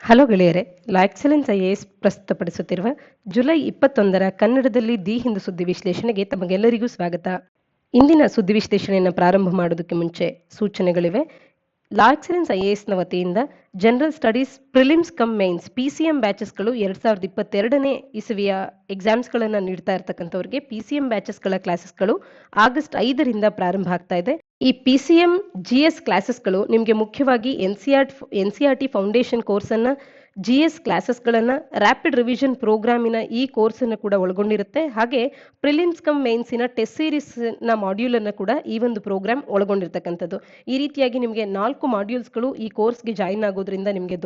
Hello ಗೆಳೆಯರೆ, ಲಾ excellence IAS ಪ್ರಸ್ತುತಪಡಿಸುತ್ತಿರುವ July 21ರ ಕನ್ನಡದಲ್ಲಿ the Hindu ಸುದ್ದಿ ವಿಶ್ಲೇಷಣೆಗೆ ತಮಗೆಲ್ಲರಿಗೂ ಸ್ವಾಗತ. ಇಂದಿನ ಸುದ್ದಿ ವಿಶ್ಲೇಷಣೆಯನ್ನು ಪ್ರಾರಂಭ ಮಾಡೋದಕ್ಕೆ ಮುಂಚೆ ಸೂಚನೆಗಳಿವೆ. ಲಾ ಎಕ್ಸಲೆನ್ಸ್ ಐಎಎಸ್ನ ವತಿಯಿಂದ general studies prelims cum mains PCM ಬ್ಯಾಚಸ್ಗಳು 2022ನೇ ಇಸವಿಯ ಎಕ್ಸಾಮ್ಸ್ಗಳನ್ನು ನೀಡ್ತಾ ಇರ್ತಕ್ಕಂಥವ್ರಿಗೆ PCM ಬ್ಯಾಚಸ್ಗಳ ಕ್ಲಾಸಸ್ಗಳು ಆಗಸ್ಟ್ 5ರಿಂದ ಪ್ರಾರಂಭ ಆಗ್ತಾ ಇದೆ. ಈ PCM GS ಕ್ಲಾಸಸ್ಗಳು ನಿಮಗೆ ಮುಖ್ಯವಾಗಿ NCERT ಫೌಂಡೇಶನ್ ಕೋರ್ಸನ್ನು, GS ಕ್ಲಾಸಸ್ಗಳನ್ನು, ರ್ಯಾಪಿಡ್ ರಿವಿಷನ್ ಪ್ರೋಗ್ರಾಮಿನ ಈ ಕೋರ್ಸನ್ನು ಕೂಡ ಒಳಗೊಂಡಿರುತ್ತೆ. ಹಾಗೆ ಪ್ರಿಲಿಮ್ಸ್ ಕಮ್ ಮೇನ್ಸಿನ ಟೆಸ್ಟ್ ಸೀರೀಸ್ನ ಮಾಡ್ಯೂಲನ್ನು ಕೂಡ ಈ ಒಂದು ಪ್ರೋಗ್ರಾಮ್ ಒಳಗೊಂಡಿರ್ತಕ್ಕಂಥದ್ದು. ಈ ರೀತಿಯಾಗಿ ನಿಮಗೆ 4 ಮಾಡ್ಯೂಲ್ಸ್ಗಳು ಈ ಕೋರ್ಸ್ಗೆ ಜಾಯಿನ್ ಆಗೋದ್ರಿಂದ ನಿಮಗೆ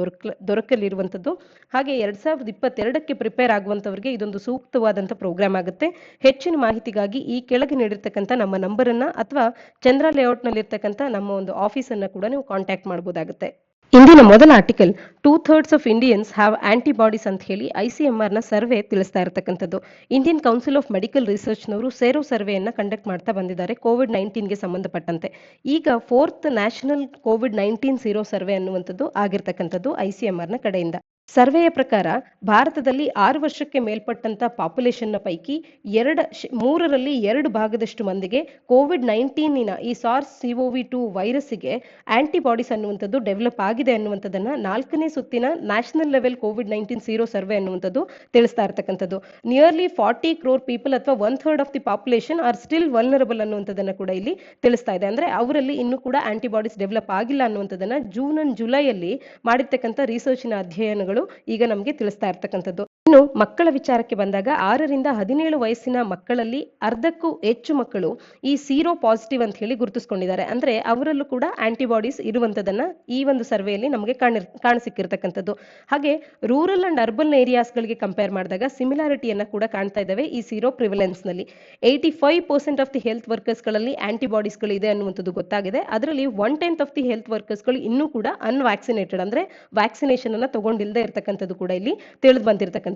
ದೊರಕಲಿರುವಂಥದ್ದು. ಹಾಗೆ 2022ಕ್ಕೆ ಪ್ರಿಪೇರ್ ಆಗುವಂಥವ್ರಿಗೆ ಇದೊಂದು ಸೂಕ್ತವಾದಂಥ ಪ್ರೋಗ್ರಾಮ್ ಆಗುತ್ತೆ. ಹೆಚ್ಚಿನ ಮಾಹಿತಿಗಾಗಿ ಈ ಕೆಳಗೆ ನೀಡಿರ್ತಕ್ಕಂಥ ನಮ್ಮ ನಂಬರನ್ನು ಅಥವಾ ಚಂದ್ರ ಲೇಔಟ್ನಲ್ಲಿರ್ತಕ್ಕಂಥ ನಮ್ಮ ಒಂದು ಆಫೀಸನ್ನು ಕೂಡ ನೀವು ಕಾಂಟ್ಯಾಕ್ಟ್ ಮಾಡ್ಬೋದಾಗುತ್ತೆ. ಇಂದಿನ ಮೊದಲ article 2/3 of Indians have antibodies ಅಂತ ಹೇಳಿ ICMRನ ಸರ್ವೆ ತಿಳಿಸ್ತಾ ಇರತಕ್ಕಂಥದ್ದು. ಇಂಡಿಯನ್ ಕೌನ್ಸಿಲ್ ಆಫ್ ಮೆಡಿಕಲ್ ರಿಸರ್ಚ್ನವರು ಸೇರೋ ಸರ್ವೆಯನ್ನು ಕಂಡಕ್ಟ್ ಮಾಡ್ತಾ ಬಂದಿದ್ದಾರೆ COVID-19ಗೆ ಸಂಬಂಧಪಟ್ಟಂತೆ. ಈಗ 4th national COVID-19 zero survey ಅನ್ನುವಂಥದ್ದು ಆಗಿರ್ತಕ್ಕಂಥದ್ದು ICMRನ ಕಡೆಯಿಂದ. ಸರ್ವೆಯ ಪ್ರಕಾರ ಭಾರತದಲ್ಲಿ 6 ವರ್ಷಕ್ಕೆ ಮೇಲ್ಪಟ್ಟಂತ ಪಾಪ್ಯುಲೇಷನ್ನ ಪೈಕಿ 3ರಲ್ಲಿ 2 ಭಾಗದಷ್ಟು ಮಂದಿಗೆ COVID-19ನ ಈ SARS-CoV-2 ವೈರಸ್ಸಿಗೆ ಆಂಟಿಬಾಡೀಸ್ ಅನ್ನುವಂಥದ್ದು ಡೆವಲಪ್ ಆಗಿದೆ ಅನ್ನುವಂಥದ್ದನ್ನ 4ನೇ ಸುತ್ತಿನ national level COVID-19 zero survey ಅನ್ನುವಂಥದ್ದು ತಿಳಿಸ್ತಾ ಇರ್ತಕ್ಕಂಥದ್ದು. ನಿಯರ್ಲಿ 40 crore ಪೀಪಲ್ ಅಥವಾ 1/3 of the population are still vulnerable ಅನ್ನುವಂಥದ್ದನ್ನ ಕೂಡ ಇಲ್ಲಿ ತಿಳಿಸ್ತಾ ಇದೆ. ಅಂದ್ರೆ ಅವರಲ್ಲಿ ಇನ್ನೂ ಕೂಡ ಆಂಟಿಬಾಡೀಸ್ ಡೆವಲಪ್ ಆಗಿಲ್ಲ ಅನ್ನುವಂಥದ್ದನ್ನ ಜೂನ್ ಅಂಡ್ ಜುಲೈಯಲ್ಲಿ ಮಾಡಿರ್ತಕ್ಕಂಥ ರಿಸರ್ಚ್ನ ಅಧ್ಯಯನಗಳು ಈಗ ನಮಗೆ ತಿಳಿಸ್ತಾ ಇರ್ತಕ್ಕಂಥದ್ದು. ಇನ್ನು ಮಕ್ಕಳ ವಿಚಾರಕ್ಕೆ ಬಂದಾಗ 6ರಿಂದ 17 ವಯಸ್ಸಿನ ಮಕ್ಕಳಲ್ಲಿ ಅರ್ಧಕ್ಕೂ ಹೆಚ್ಚು ಮಕ್ಕಳು ಈ ಸೀರೋ ಪಾಸಿಟಿವ್ ಅಂತ ಹೇಳಿ ಗುರುತಿಸ್ಕೊಂಡಿದ್ದಾರೆ. ಅಂದ್ರೆ ಅವರಲ್ಲೂ ಕೂಡ ಆಂಟಿಬಾಡೀಸ್ ಇರುವಂತದನ್ನ ಈ ಒಂದು ಸರ್ವೆಯಲ್ಲಿ ನಮಗೆ ಕಾಣಸಿಕ್ಕಿರ್ತಕ್ಕಂಥದ್ದು. ಹಾಗೆ ರೂರಲ್ ಅಂಡ್ ಅರ್ಬನ್ ಏರಿಯಾಸ್ಗಳಿಗೆ ಕಂಪೇರ್ ಮಾಡಿದಾಗ ಸಿಮಿಲಾರಿಟಿಯನ್ನ ಕೂಡ ಕಾಣ್ತಾ ಇದ್ದಾವೆ ಈ ಸೀರೋ ಪ್ರಿವಿಲೆನ್ಸ್ ನಲ್ಲಿ. 85% ಆಫ್ ದಿ ಹೆಲ್ತ್ ವರ್ಕರ್ಸ್ಗಳಲ್ಲಿ ಆಂಟಿಬಾಡೀಸ್ಗಳು ಇದೆ ಅನ್ನುವಂಥದ್ದು ಗೊತ್ತಾಗಿದೆ. ಅದರಲ್ಲಿ 1/10 ಆಫ್ ದಿ ಹೆಲ್ತ್ ವರ್ಕರ್ಸ್ಗಳು ಇನ್ನೂ ಕೂಡ ಅನ್ವ್ಯಾಕ್ಸಿನೇಟೆಡ್ ಅಂದ್ರೆ ವ್ಯಾಕ್ಸಿನೇಷನ್ ಅನ್ನ ತಗೊಂಡಿಲ್ಲದೆ ಇರತಕ್ಕಂಥದ್ದು ಕೂಡ ಇಲ್ಲಿ ತಿಳಿದು ಬಂದಿರತಕ್ಕಂಥದ್ದು.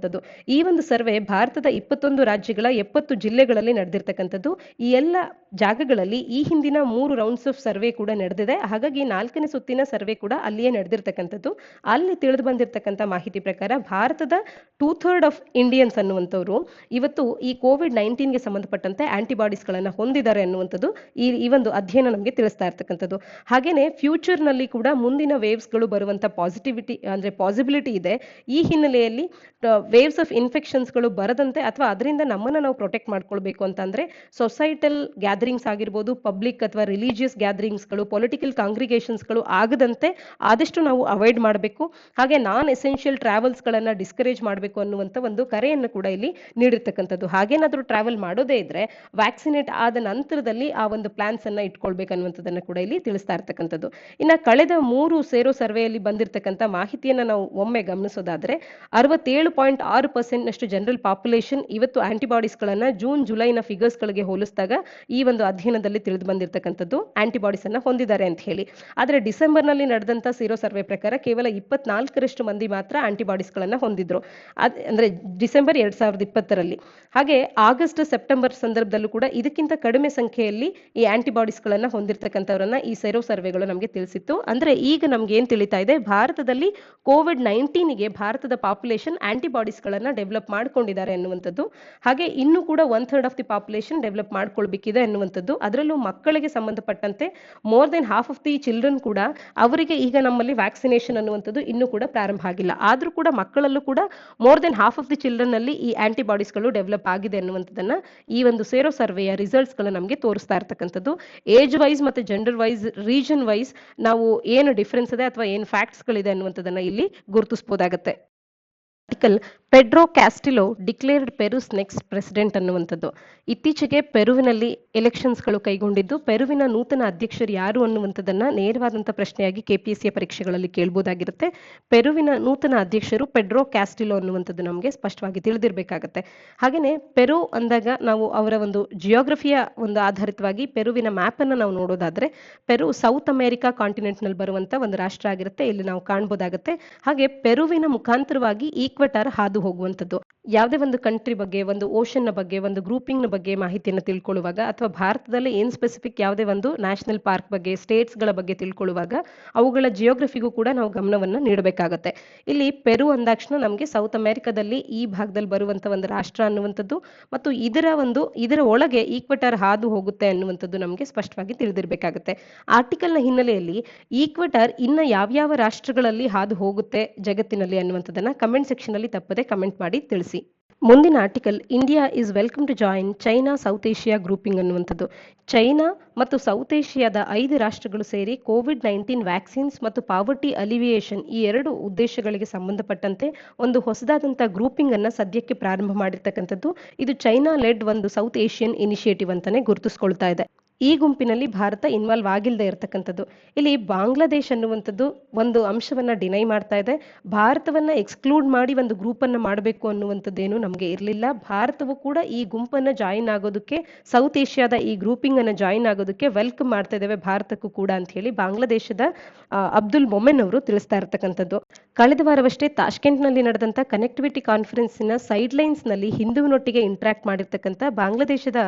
ಈ ಒಂದು ಸರ್ವೆ ಭಾರತದ 21 ರಾಜ್ಯಗಳ 70 ಜಿಲ್ಲೆಗಳಲ್ಲಿ ನಡೆದಿರ್ತಕ್ಕಂಥದ್ದು. ಈ ಎಲ್ಲ ಜಾಗಗಳಲ್ಲಿ ಈ ಹಿಂದಿನ 3 ರೌಂಡ್ಸ್ ಆಫ್ ಸರ್ವೆ ಕೂಡ ನಡೆದಿದೆ. ಹಾಗಾಗಿ 4ನೇ ಸುತ್ತಿನ ಸರ್ವೆ ಕೂಡ ಅಲ್ಲಿಯೇ ನಡೆದಿರ್ತಕ್ಕಂಥದ್ದು. ಅಲ್ಲಿ ತಿಳಿದು ಬಂದಿರತಕ್ಕಂಥ ಮಾಹಿತಿ ಪ್ರಕಾರ ಭಾರತದ 2/3 ಆಫ್ ಇಂಡಿಯನ್ಸ್ ಅನ್ನುವಂಥವ್ರು ಇವತ್ತು ಈ COVID-19ಗೆ ಸಂಬಂಧಪಟ್ಟಂತೆ ಆಂಟಿಬಾಡೀಸ್ಗಳನ್ನು ಹೊಂದಿದ್ದಾರೆ ಅನ್ನುವಂಥದ್ದು ಈ ಒಂದು ಅಧ್ಯಯನ ನಮಗೆ ತಿಳಿಸ್ತಾ ಇರ್ತಕ್ಕಂಥದ್ದು. ಹಾಗೇನೆ ಫ್ಯೂಚರ್ ನಲ್ಲಿ ಕೂಡ ಮುಂದಿನ ವೇವ್ಸ್ಗಳು ಬರುವಂತ ಪಾಸಿಬಿಲಿಟಿ ಇದೆ. ಈ ಹಿನ್ನೆಲೆಯಲ್ಲಿ ವೇವ್ಸ್ ಆಫ್ ಇನ್ಫೆಕ್ಷನ್ಸ್ಗಳು ಬರದಂತೆ ಅಥವಾ ಅದರಿಂದ ನಮ್ಮನ್ನು ನಾವು ಪ್ರೊಟೆಕ್ಟ್ ಮಾಡ್ಕೊಳ್ಬೇಕು ಅಂತಂದ್ರೆ ಸೊಸೈಟಲ್ ಗ್ಯಾದರಿಂಗ್ಸ್ ಆಗಿರ್ಬೋದು, ಪಬ್ಲಿಕ್ ಅಥವಾ ರಿಲಿಜಿಯಸ್ ಗ್ಯಾದರಿಂಗ್ಸ್ಗಳು, ಪೊಲಿಟಿಕಲ್ ಕಾಂಗ್ರಿಗೇಷನ್ಸ್ಗಳು ಆಗದಂತೆ ಆದಷ್ಟು ನಾವು ಅವಾಯ್ಡ್ ಮಾಡಬೇಕು. ಹಾಗೆ ನಾನ್ ಎಸೆನ್ಷಿಯಲ್ ಟ್ರಾವೆಲ್ಸ್ಗಳನ್ನು ಡಿಸ್ಕರೇಜ್ ಮಾಡಬೇಕು ಅನ್ನುವಂಥ ಒಂದು ಕರೆಯನ್ನು ಕೂಡ ಇಲ್ಲಿ ನೀಡಿರ್ತಕ್ಕಂಥದ್ದು. ಹಾಗೇನಾದ್ರೂ ಟ್ರಾವೆಲ್ ಮಾಡೋದೇ ಇದ್ರೆ ವ್ಯಾಕ್ಸಿನೇಟ್ ಆದ ನಂತರದಲ್ಲಿ ಆ ಒಂದು ಪ್ಲಾನ್ಸ್ ಅನ್ನ ಇಟ್ಕೊಳ್ಬೇಕು ಅನ್ನುವಂಥದ್ದನ್ನು ಕೂಡ ಇಲ್ಲಿ ತಿಳಿಸ್ತಾ ಇರ್ತಕ್ಕಂಥದ್ದು. ಇನ್ನು ಕಳೆದ 3 ಸೇರೋ ಸರ್ವೆಯಲ್ಲಿ ಬಂದಿರತಕ್ಕಂಥ ಮಾಹಿತಿಯನ್ನ ನಾವು ಒಮ್ಮೆ ಗಮನಿಸೋದಾದ್ರೆ 67.6% ನಷ್ಟು ಜನರಲ್ ಪಾಪ್ಯುಲೇಷನ್ ಇವತ್ತು ಆಂಟಿಬಾಡೀಸ್ಗಳನ್ನ ಜೂನ್ ಜುಲೈನ ಫಿಗರ್ಸ್ಗಳಿಗೆ ಹೋಲಿಸಿದಾಗ ಈ ಒಂದು ಅಧ್ಯಯನದಲ್ಲಿ ತಿಳಿದು ಬಂದಿರತಕ್ಕಂಥದ್ದು ಆಂಟಿಬಾಡೀಸ್ ಅನ್ನ ಹೊಂದಿದ್ದಾರೆ ಅಂತ ಹೇಳಿ. ಆದರೆ ಡಿಸೆಂಬರ್ನಲ್ಲಿ ನಡೆದಂತ ಸೀರೋ ಸರ್ವೆ ಪ್ರಕಾರ ಕೇವಲ 24ರಷ್ಟು ಮಂದಿ ಮಾತ್ರ ಆಂಟಿಬಾಡೀಸ್ಗಳನ್ನ ಹೊಂದಿದ್ರು. ಅಂದ್ರೆ ಡಿಸೆಂಬರ್ 2020ರಲ್ಲಿ. ಹಾಗೆ ಆಗಸ್ಟ್ ಸೆಪ್ಟೆಂಬರ್ ಸಂದರ್ಭದಲ್ಲೂ ಕೂಡ ಇದಕ್ಕಿಂತ ಕಡಿಮೆ ಸಂಖ್ಯೆಯಲ್ಲಿ ಈ ಆಂಟಿಬಾಡೀಸ್ಗಳನ್ನ ಹೊಂದಿರತಕ್ಕಂಥವ್ರನ್ನ ಈ ಸೆರೋ ಸರ್ವೆಗಳು ನಮಗೆ ತಿಳಿಸಿತ್ತು. ಅಂದ್ರೆ ಈಗ ನಮ್ಗೆ ಏನ್ ತಿಳಿತಾ ಇದೆ, ಭಾರತದಲ್ಲಿ COVID-19ಗೆ ಭಾರತದ ಪಾಪ್ಯುಲೇಷನ್ ಆಂಟಿಬಾಡೀಸ್ಗಳನ್ನ ಡೆವಲಪ್ ಮಾಡ್ಕೊಂಡಿದ್ದಾರೆ ಅನ್ನುವಂಥದ್ದು. ಹಾಗೆ ಇನ್ನೂ ಕೂಡ 1/3 ಆಫ್ ದಿ ಪಾಪ್ಯುಲೇಷನ್ ಡೆವಲಪ್ ಮಾಡ್ಕೊಳ್ಬೇಕಿದೆ ಅನ್ನುವಂಥದ್ದು. ಅದರಲ್ಲೂ ಮಕ್ಕಳಿಗೆ ಸಂಬಂಧಪಟ್ಟಂತೆ more than half of the children ಕೂಡ ಅವರಿಗೆ ಈಗ ನಮ್ಮಲ್ಲಿ ವ್ಯಾಕ್ಸಿನೇಷನ್ ಅನ್ನುವಂಥದ್ದು ಇನ್ನೂ ಕೂಡ ಪ್ರಾರಂಭ ಆಗಿಲ್ಲ. ಆದ್ರೂ ಕೂಡ ಮಕ್ಕಳಲ್ಲೂ ಕೂಡ more than half of the children ಅಲ್ಲಿ ಈ ಆಂಟಿಬಾಡೀಸ್ಗಳು ಡೆವಲಪ್ ಆಗಿದೆ ಅನ್ನುವಂಥದ್ದನ್ನ ಈ ಒಂದು ಸೇರೋ ಸರ್ವೆಯ ರಿಸಲ್ಟ್ಸ್ ಗಳು ನಮಗೆ ತೋರಿಸ್ತಾ ಇರ್ತಕ್ಕಂಥದ್ದು. ಏಜ್ ವೈಸ್ ಮತ್ತೆ ಜೆಂಡರ್ ವೈಸ್, ರೀಜನ್ ವೈಸ್ ನಾವು ಏನು ಡಿಫರೆನ್ಸ್ ಇದೆ ಅಥವಾ ಏನು ಫ್ಯಾಕ್ಟ್ಸ್ ಗಳಿದೆ ಅನ್ನುವಂಥದ್ದನ್ನ ಇಲ್ಲಿ ಗುರುತಿಸಬಹುದಾಗುತ್ತೆ. Article Pedro Castillo declared Peru's next president ಅನ್ನುವಂಥದ್ದು. ಇತ್ತೀಚೆಗೆ ಪೆರುವಿನಲ್ಲಿ ಎಲೆಕ್ಷನ್ಸ್ಗಳು ಕೈಗೊಂಡಿದ್ದು ಪೆರುವಿನ ನೂತನ ಅಧ್ಯಕ್ಷರು ಯಾರು ಅನ್ನುವಂಥದ್ದನ್ನ ನೇರವಾದಂಥ ಪ್ರಶ್ನೆಯಾಗಿ KPSC ಪರೀಕ್ಷೆಗಳಲ್ಲಿ ಕೇಳಬಹುದಾಗಿರುತ್ತೆ. ಪೆರುವಿನ ನೂತನ ಅಧ್ಯಕ್ಷರು ಪೆಡ್ರೋ ಕ್ಯಾಸ್ಟಿಲೋ ಅನ್ನುವಂಥದ್ದು ನಮಗೆ ಸ್ಪಷ್ಟವಾಗಿ ತಿಳಿದಿರಬೇಕಾಗತ್ತೆ. ಹಾಗೇನೆ ಪೆರು ಅಂದಾಗ ನಾವು ಅವರ ಒಂದು ಜಿಯೋಗ್ರಫಿಯ ಒಂದು ಆಧಾರಿತವಾಗಿ ಪೆರುವಿನ ಮ್ಯಾಪ್ ಅನ್ನು ನಾವು ನೋಡೋದಾದ್ರೆ ಪೆರು ಸೌತ್ ಅಮೆರಿಕಾ ಕಾಂಟಿನೆಂಟ್ ನಲ್ಲಿ ಬರುವಂತ ಒಂದು ರಾಷ್ಟ್ರ ಆಗಿರುತ್ತೆ. ಇಲ್ಲಿ ನಾವು ಕಾಣಬಹುದಾಗುತ್ತೆ. ಹಾಗೆ ಪೆರುವಿನ ಮುಖಾಂತರವಾಗಿ ಈಕ್ವೆಟಾರ್ ಹಾದು ಹೋಗುವಂಥದ್ದು. ಯಾವುದೇ ಒಂದು ಕಂಟ್ರಿ ಬಗ್ಗೆ, ಒಂದು ಓಷನ್ನ ಬಗ್ಗೆ, ಒಂದು ಗ್ರೂಪಿಂಗ್ನ ಬಗ್ಗೆ ಮಾಹಿತಿಯನ್ನು ತಿಳ್ಕೊಳ್ಳುವಾಗ, ಅಥವಾ ಭಾರತದಲ್ಲಿ ಏನು ಸ್ಪೆಸಿಫಿಕ್ ಯಾವುದೇ ಒಂದು ನ್ಯಾಷನಲ್ ಪಾರ್ಕ್ ಬಗ್ಗೆ, ಸ್ಟೇಟ್ಸ್ಗಳ ಬಗ್ಗೆ ತಿಳ್ಕೊಳ್ಳುವಾಗ ಅವುಗಳ ಜಿಯೋಗ್ರಫಿಗೂ ಕೂಡ ನಾವು ಗಮನವನ್ನು ನೀಡಬೇಕಾಗತ್ತೆ. ಇಲ್ಲಿ ಪೆರು ಅಂದಾಕ್ಷಣ ನಮಗೆ ಸೌತ್ ಅಮೆರಿಕಾದಲ್ಲಿ ಈ ಭಾಗದಲ್ಲಿ ಬರುವಂಥ ಒಂದು ರಾಷ್ಟ್ರ ಅನ್ನುವಂಥದ್ದು, ಮತ್ತು ಇದರ ಒಳಗೆ ಈಕ್ವೆಟಾರ್ ಹಾದು ಹೋಗುತ್ತೆ ಅನ್ನುವಂಥದ್ದು ನಮಗೆ ಸ್ಪಷ್ಟವಾಗಿ ತಿಳಿದಿರಬೇಕಾಗುತ್ತೆ. ಆರ್ಟಿಕಲ್ನ ಹಿನ್ನೆಲೆಯಲ್ಲಿ ಈಕ್ವೆಟಾರ್ ಇನ್ನ ಯಾವ್ಯಾವ ರಾಷ್ಟ್ರಗಳಲ್ಲಿ ಹಾದು ಹೋಗುತ್ತೆ ಜಗತ್ತಿನಲ್ಲಿ ಅನ್ನುವಂಥದ್ದನ್ನ ಕಮೆಂಟ್ ಸೆಕ್ಷನ್ ಅಲ್ಲಿ ತಪ್ಪದೆ ಕಮೆಂಟ್ ಮಾಡಿ ತಿಳಿಸಿ. ಮುಂದಿನ article, India is welcome to join China South Asia grouping ಅನ್ನುವಂಥದ್ದು. ಚೈನಾ ಮತ್ತು ಸೌತ್ ಏಷ್ಯಾದ 5 ರಾಷ್ಟ್ರಗಳು ಸೇರಿ ಕೋವಿಡ್-19 ವ್ಯಾಕ್ಸಿನ್ಸ್ ಮತ್ತು ಪಾವರ್ಟಿ ಅಲಿವಿಯೇಷನ್ ಈ 2 ಉದ್ದೇಶಗಳಿಗೆ ಸಂಬಂಧಪಟ್ಟಂತೆ ಒಂದು ಹೊಸದಾದಂಥ ಗ್ರೂಪಿಂಗ್ ಅನ್ನ ಸದ್ಯಕ್ಕೆ ಪ್ರಾರಂಭ ಮಾಡಿರ್ತಕ್ಕಂಥದ್ದು. ಇದು ಚೈನಾ ಲೆಡ್ ಒಂದು ಸೌತ್ ಏಷ್ಯನ್ ಇನಿಷಿಯೇಟಿವ್ ಅಂತಾನೆ ಗುರುತಿಸ್ಕೊಳ್ತಾ ಇದೆ. ಈ ಗುಂಪಿನಲ್ಲಿ ಭಾರತ ಇನ್ವಾಲ್ವ್ ಆಗಿಲ್ಲದೆ ಇರತಕ್ಕಂಥದ್ದು. ಇಲ್ಲಿ ಬಾಂಗ್ಲಾದೇಶ್ ಅನ್ನುವಂಥದ್ದು ಒಂದು ಅಂಶವನ್ನ ಡಿನೈ ಮಾಡ್ತಾ ಇದೆ. ಭಾರತವನ್ನ ಎಕ್ಸ್ಕ್ಲೂಡ್ ಮಾಡಿ ಒಂದು ಗ್ರೂಪ್ ಅನ್ನ ಮಾಡಬೇಕು ಅನ್ನುವಂಥದ್ದೇನು ನಮಗೆ ಇರಲಿಲ್ಲ. ಭಾರತವು ಕೂಡ ಈ ಗುಂಪನ್ನ ಜಾಯಿನ್ ಆಗೋದಕ್ಕೆ, ಸೌತ್ ಏಷ್ಯಾದ ಈ ಗ್ರೂಪಿಂಗ್ ಅನ್ನ ಜಾಯಿನ್ ಆಗೋದಕ್ಕೆ ವೆಲ್ಕಮ್ ಮಾಡ್ತಾ ಇದ್ದೇವೆ ಭಾರತಕ್ಕೂ ಕೂಡ ಅಂತ ಹೇಳಿ ಬಾಂಗ್ಲಾದೇಶದ ಅಬ್ದುಲ್ ಮೊಮೆನ್ ಅವರು ತಿಳಿಸ್ತಾ ಇರತಕ್ಕಂಥದ್ದು. ಕಳೆದ ವಾರವಷ್ಟೇ ತಾಷ್ಕೆಂಟ್ನಲ್ಲಿ ನಡೆದಂತ ಕನೆಕ್ಟಿವಿಟಿ ಕಾನ್ಫರೆನ್ಸಿನ ಸೈಡ್ ಲೈನ್ಸ್ ನಲ್ಲಿ ಹಿಂದುವಿನೊಟ್ಟಿಗೆ ಇಂಟ್ರಾಕ್ಟ್ ಮಾಡಿರ್ತಕ್ಕಂಥ ಬಾಂಗ್ಲಾದೇಶದ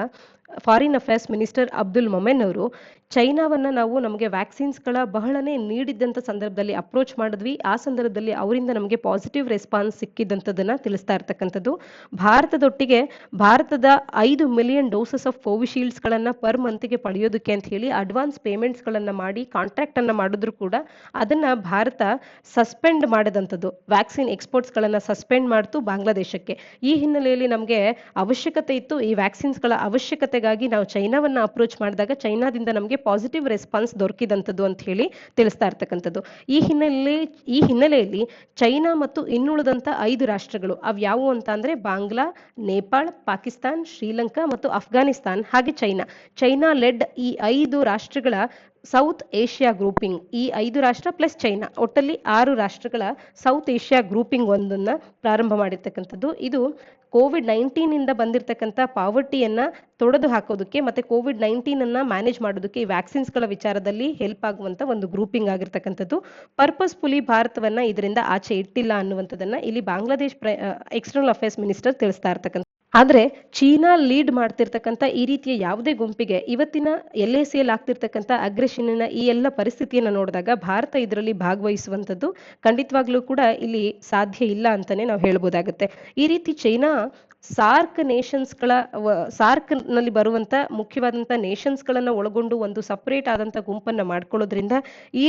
foreign affairs minister Abdul Momen ಅವರು ಚೈನಾವನ್ನ ನಾವು ನಮಗೆ ವ್ಯಾಕ್ಸಿನ್ಸ್ಗಳ ಬಹಳನೇ ನೀಡಿದ್ದಂಥ ಸಂದರ್ಭದಲ್ಲಿ ಅಪ್ರೋಚ್ ಮಾಡಿದ್ವಿ. ಆ ಸಂದರ್ಭದಲ್ಲಿ ಅವರಿಂದ ನಮಗೆ ಪಾಸಿಟಿವ್ ರೆಸ್ಪಾನ್ಸ್ ಸಿಕ್ಕಿದ್ದಂಥದ್ದನ್ನ ತಿಳಿಸ್ತಾ ಇರ್ತಕ್ಕಂಥದ್ದು. ಭಾರತದೊಟ್ಟಿಗೆ ಭಾರತದ 5 ಮಿಲಿಯನ್ ಡೋಸಸ್ ಆಫ್ ಕೋವಿಶೀಲ್ಡ್ಸ್ಗಳನ್ನ ಪರ್ ಮಂತ್ಗೆ ಪಡೆಯೋದಕ್ಕೆ ಅಂತ ಹೇಳಿ ಅಡ್ವಾನ್ಸ್ ಪೇಮೆಂಟ್ಸ್ಗಳನ್ನ ಮಾಡಿ ಕಾಂಟ್ರಾಕ್ಟ್ ಅನ್ನ ಮಾಡಿದ್ರು ಕೂಡ ಅದನ್ನ ಭಾರತ ಸಸ್ಪೆಂಡ್ ಮಾಡಿದಂಥದ್ದು. ವ್ಯಾಕ್ಸಿನ್ ಎಕ್ಸ್ಪೋರ್ಟ್ಸ್ಗಳನ್ನ ಸಸ್ಪೆಂಡ್ ಮಾಡ್ತು ಬಾಂಗ್ಲಾದೇಶಕ್ಕೆ. ಈ ಹಿನ್ನೆಲೆಯಲ್ಲಿ ನಮಗೆ ಅವಶ್ಯಕತೆ ಇತ್ತು, ಈ ವ್ಯಾಕ್ಸಿನ್ಸ್ಗಳ ಅವಶ್ಯಕತೆಗಾಗಿ ನಾವು ಚೈನಾವನ್ನ ಅಪ್ರೋಚ್ ಮಾಡಿದಾಗ ಚೈನಾದಿಂದ ನಮಗೆ ಪಾಸಿಟಿವ್ ರೆಸ್ಪಾನ್ಸ್ ದೊರಕಿದಂಥದ್ದು ಅಂತ ಹೇಳಿ ತಿಳಿಸ್ತಾ ಇರ್ತಕ್ಕಂಥದ್ದು. ಈ ಹಿನ್ನೆಲೆಯಲ್ಲಿ ಚೈನಾ ಮತ್ತು ಇನ್ನುಳಿದಂತ 5 ರಾಷ್ಟ್ರಗಳು ಅವ್ಯಾವು ಅಂತ ಅಂದ್ರೆ ಬಾಂಗ್ಲಾ, ನೇಪಾಳ, ಪಾಕಿಸ್ತಾನ್, ಶ್ರೀಲಂಕಾ ಮತ್ತು ಅಫ್ಘಾನಿಸ್ತಾನ್, ಹಾಗೆ ಚೈನಾ ಲೆಡ್ ಈ 5 ರಾಷ್ಟ್ರಗಳ ಸೌತ್ ಏಷ್ಯಾ ಗ್ರೂಪಿಂಗ್, ಈ 5 ರಾಷ್ಟ್ರ ಪ್ಲಸ್ ಚೈನಾ, ಒಟ್ಟಲ್ಲಿ 6 ರಾಷ್ಟ್ರಗಳ ಸೌತ್ ಏಷ್ಯಾ ಗ್ರೂಪಿಂಗ್ ಒಂದನ್ನ ಪ್ರಾರಂಭ ಮಾಡಿರ್ತಕ್ಕಂಥದ್ದು. ಇದು ಕೋವಿಡ್-19 ಇಂದ ಬಂದಿರತಕ್ಕಂಥ ಪಾವರ್ಟಿಯನ್ನ ತೊಡೆದು ಹಾಕೋದಕ್ಕೆ ಮತ್ತೆ ಕೋವಿಡ್-19 ಅನ್ನ ಮ್ಯಾನೇಜ್ ಮಾಡೋದಕ್ಕೆ ಈ ವ್ಯಾಕ್ಸಿನ್ಸ್ಗಳ ವಿಚಾರದಲ್ಲಿ ಹೆಲ್ಪ್ ಆಗುವಂತ ಒಂದು ಗ್ರೂಪಿಂಗ್ ಆಗಿರ್ತಕ್ಕಂಥದ್ದು. ಪರ್ಪಸ್ಫುಲಿ ಭಾರತವನ್ನ ಇದರಿಂದ ಆಚೆ ಇಟ್ಟಿಲ್ಲ ಅನ್ನುವಂಥದ್ದನ್ನ ಇಲ್ಲಿ ಬಾಂಗ್ಲಾದೇಶ್ ಎಕ್ಸ್ಟರ್ನಲ್ ಅಫೇರ್ಸ್ ಮಿನಿಸ್ಟರ್ ತಿಳಿಸ್ತಾ ಇರ್ತಕ್ಕಂಥ. ಆದ್ರೆ ಚೀನಾ ಲೀಡ್ ಮಾಡ್ತಿರ್ತಕ್ಕಂಥ ಈ ರೀತಿಯ ಯಾವುದೇ ಗುಂಪಿಗೆ ಇವತ್ತಿನ LACಯಲ್ಲಿ ಆಗ್ತಿರ್ತಕ್ಕಂಥ ಅಗ್ರೆಷನ್ನ ಈ ಎಲ್ಲ ಪರಿಸ್ಥಿತಿಯನ್ನ ನೋಡಿದಾಗ ಭಾರತ ಇದರಲ್ಲಿ ಭಾಗವಹಿಸುವಂಥದ್ದು ಖಂಡಿತವಾಗ್ಲೂ ಕೂಡ ಇಲ್ಲಿ ಸಾಧ್ಯ ಇಲ್ಲ ಅಂತಾನೆ ನಾವು ಹೇಳ್ಬೋದಾಗುತ್ತೆ. ಈ ರೀತಿ ಚೈನಾ ಸಾರ್ಕ್ ನಲ್ಲಿ ಬರುವಂತ ಮುಖ್ಯವಾದಂತ ನೇಷನ್ಸ್ಗಳನ್ನ ಒಳಗೊಂಡು ಒಂದು ಸಪರೇಟ್ ಆದಂತ ಗುಂಪನ್ನ ಮಾಡ್ಕೊಳ್ಳೋದ್ರಿಂದ ಈ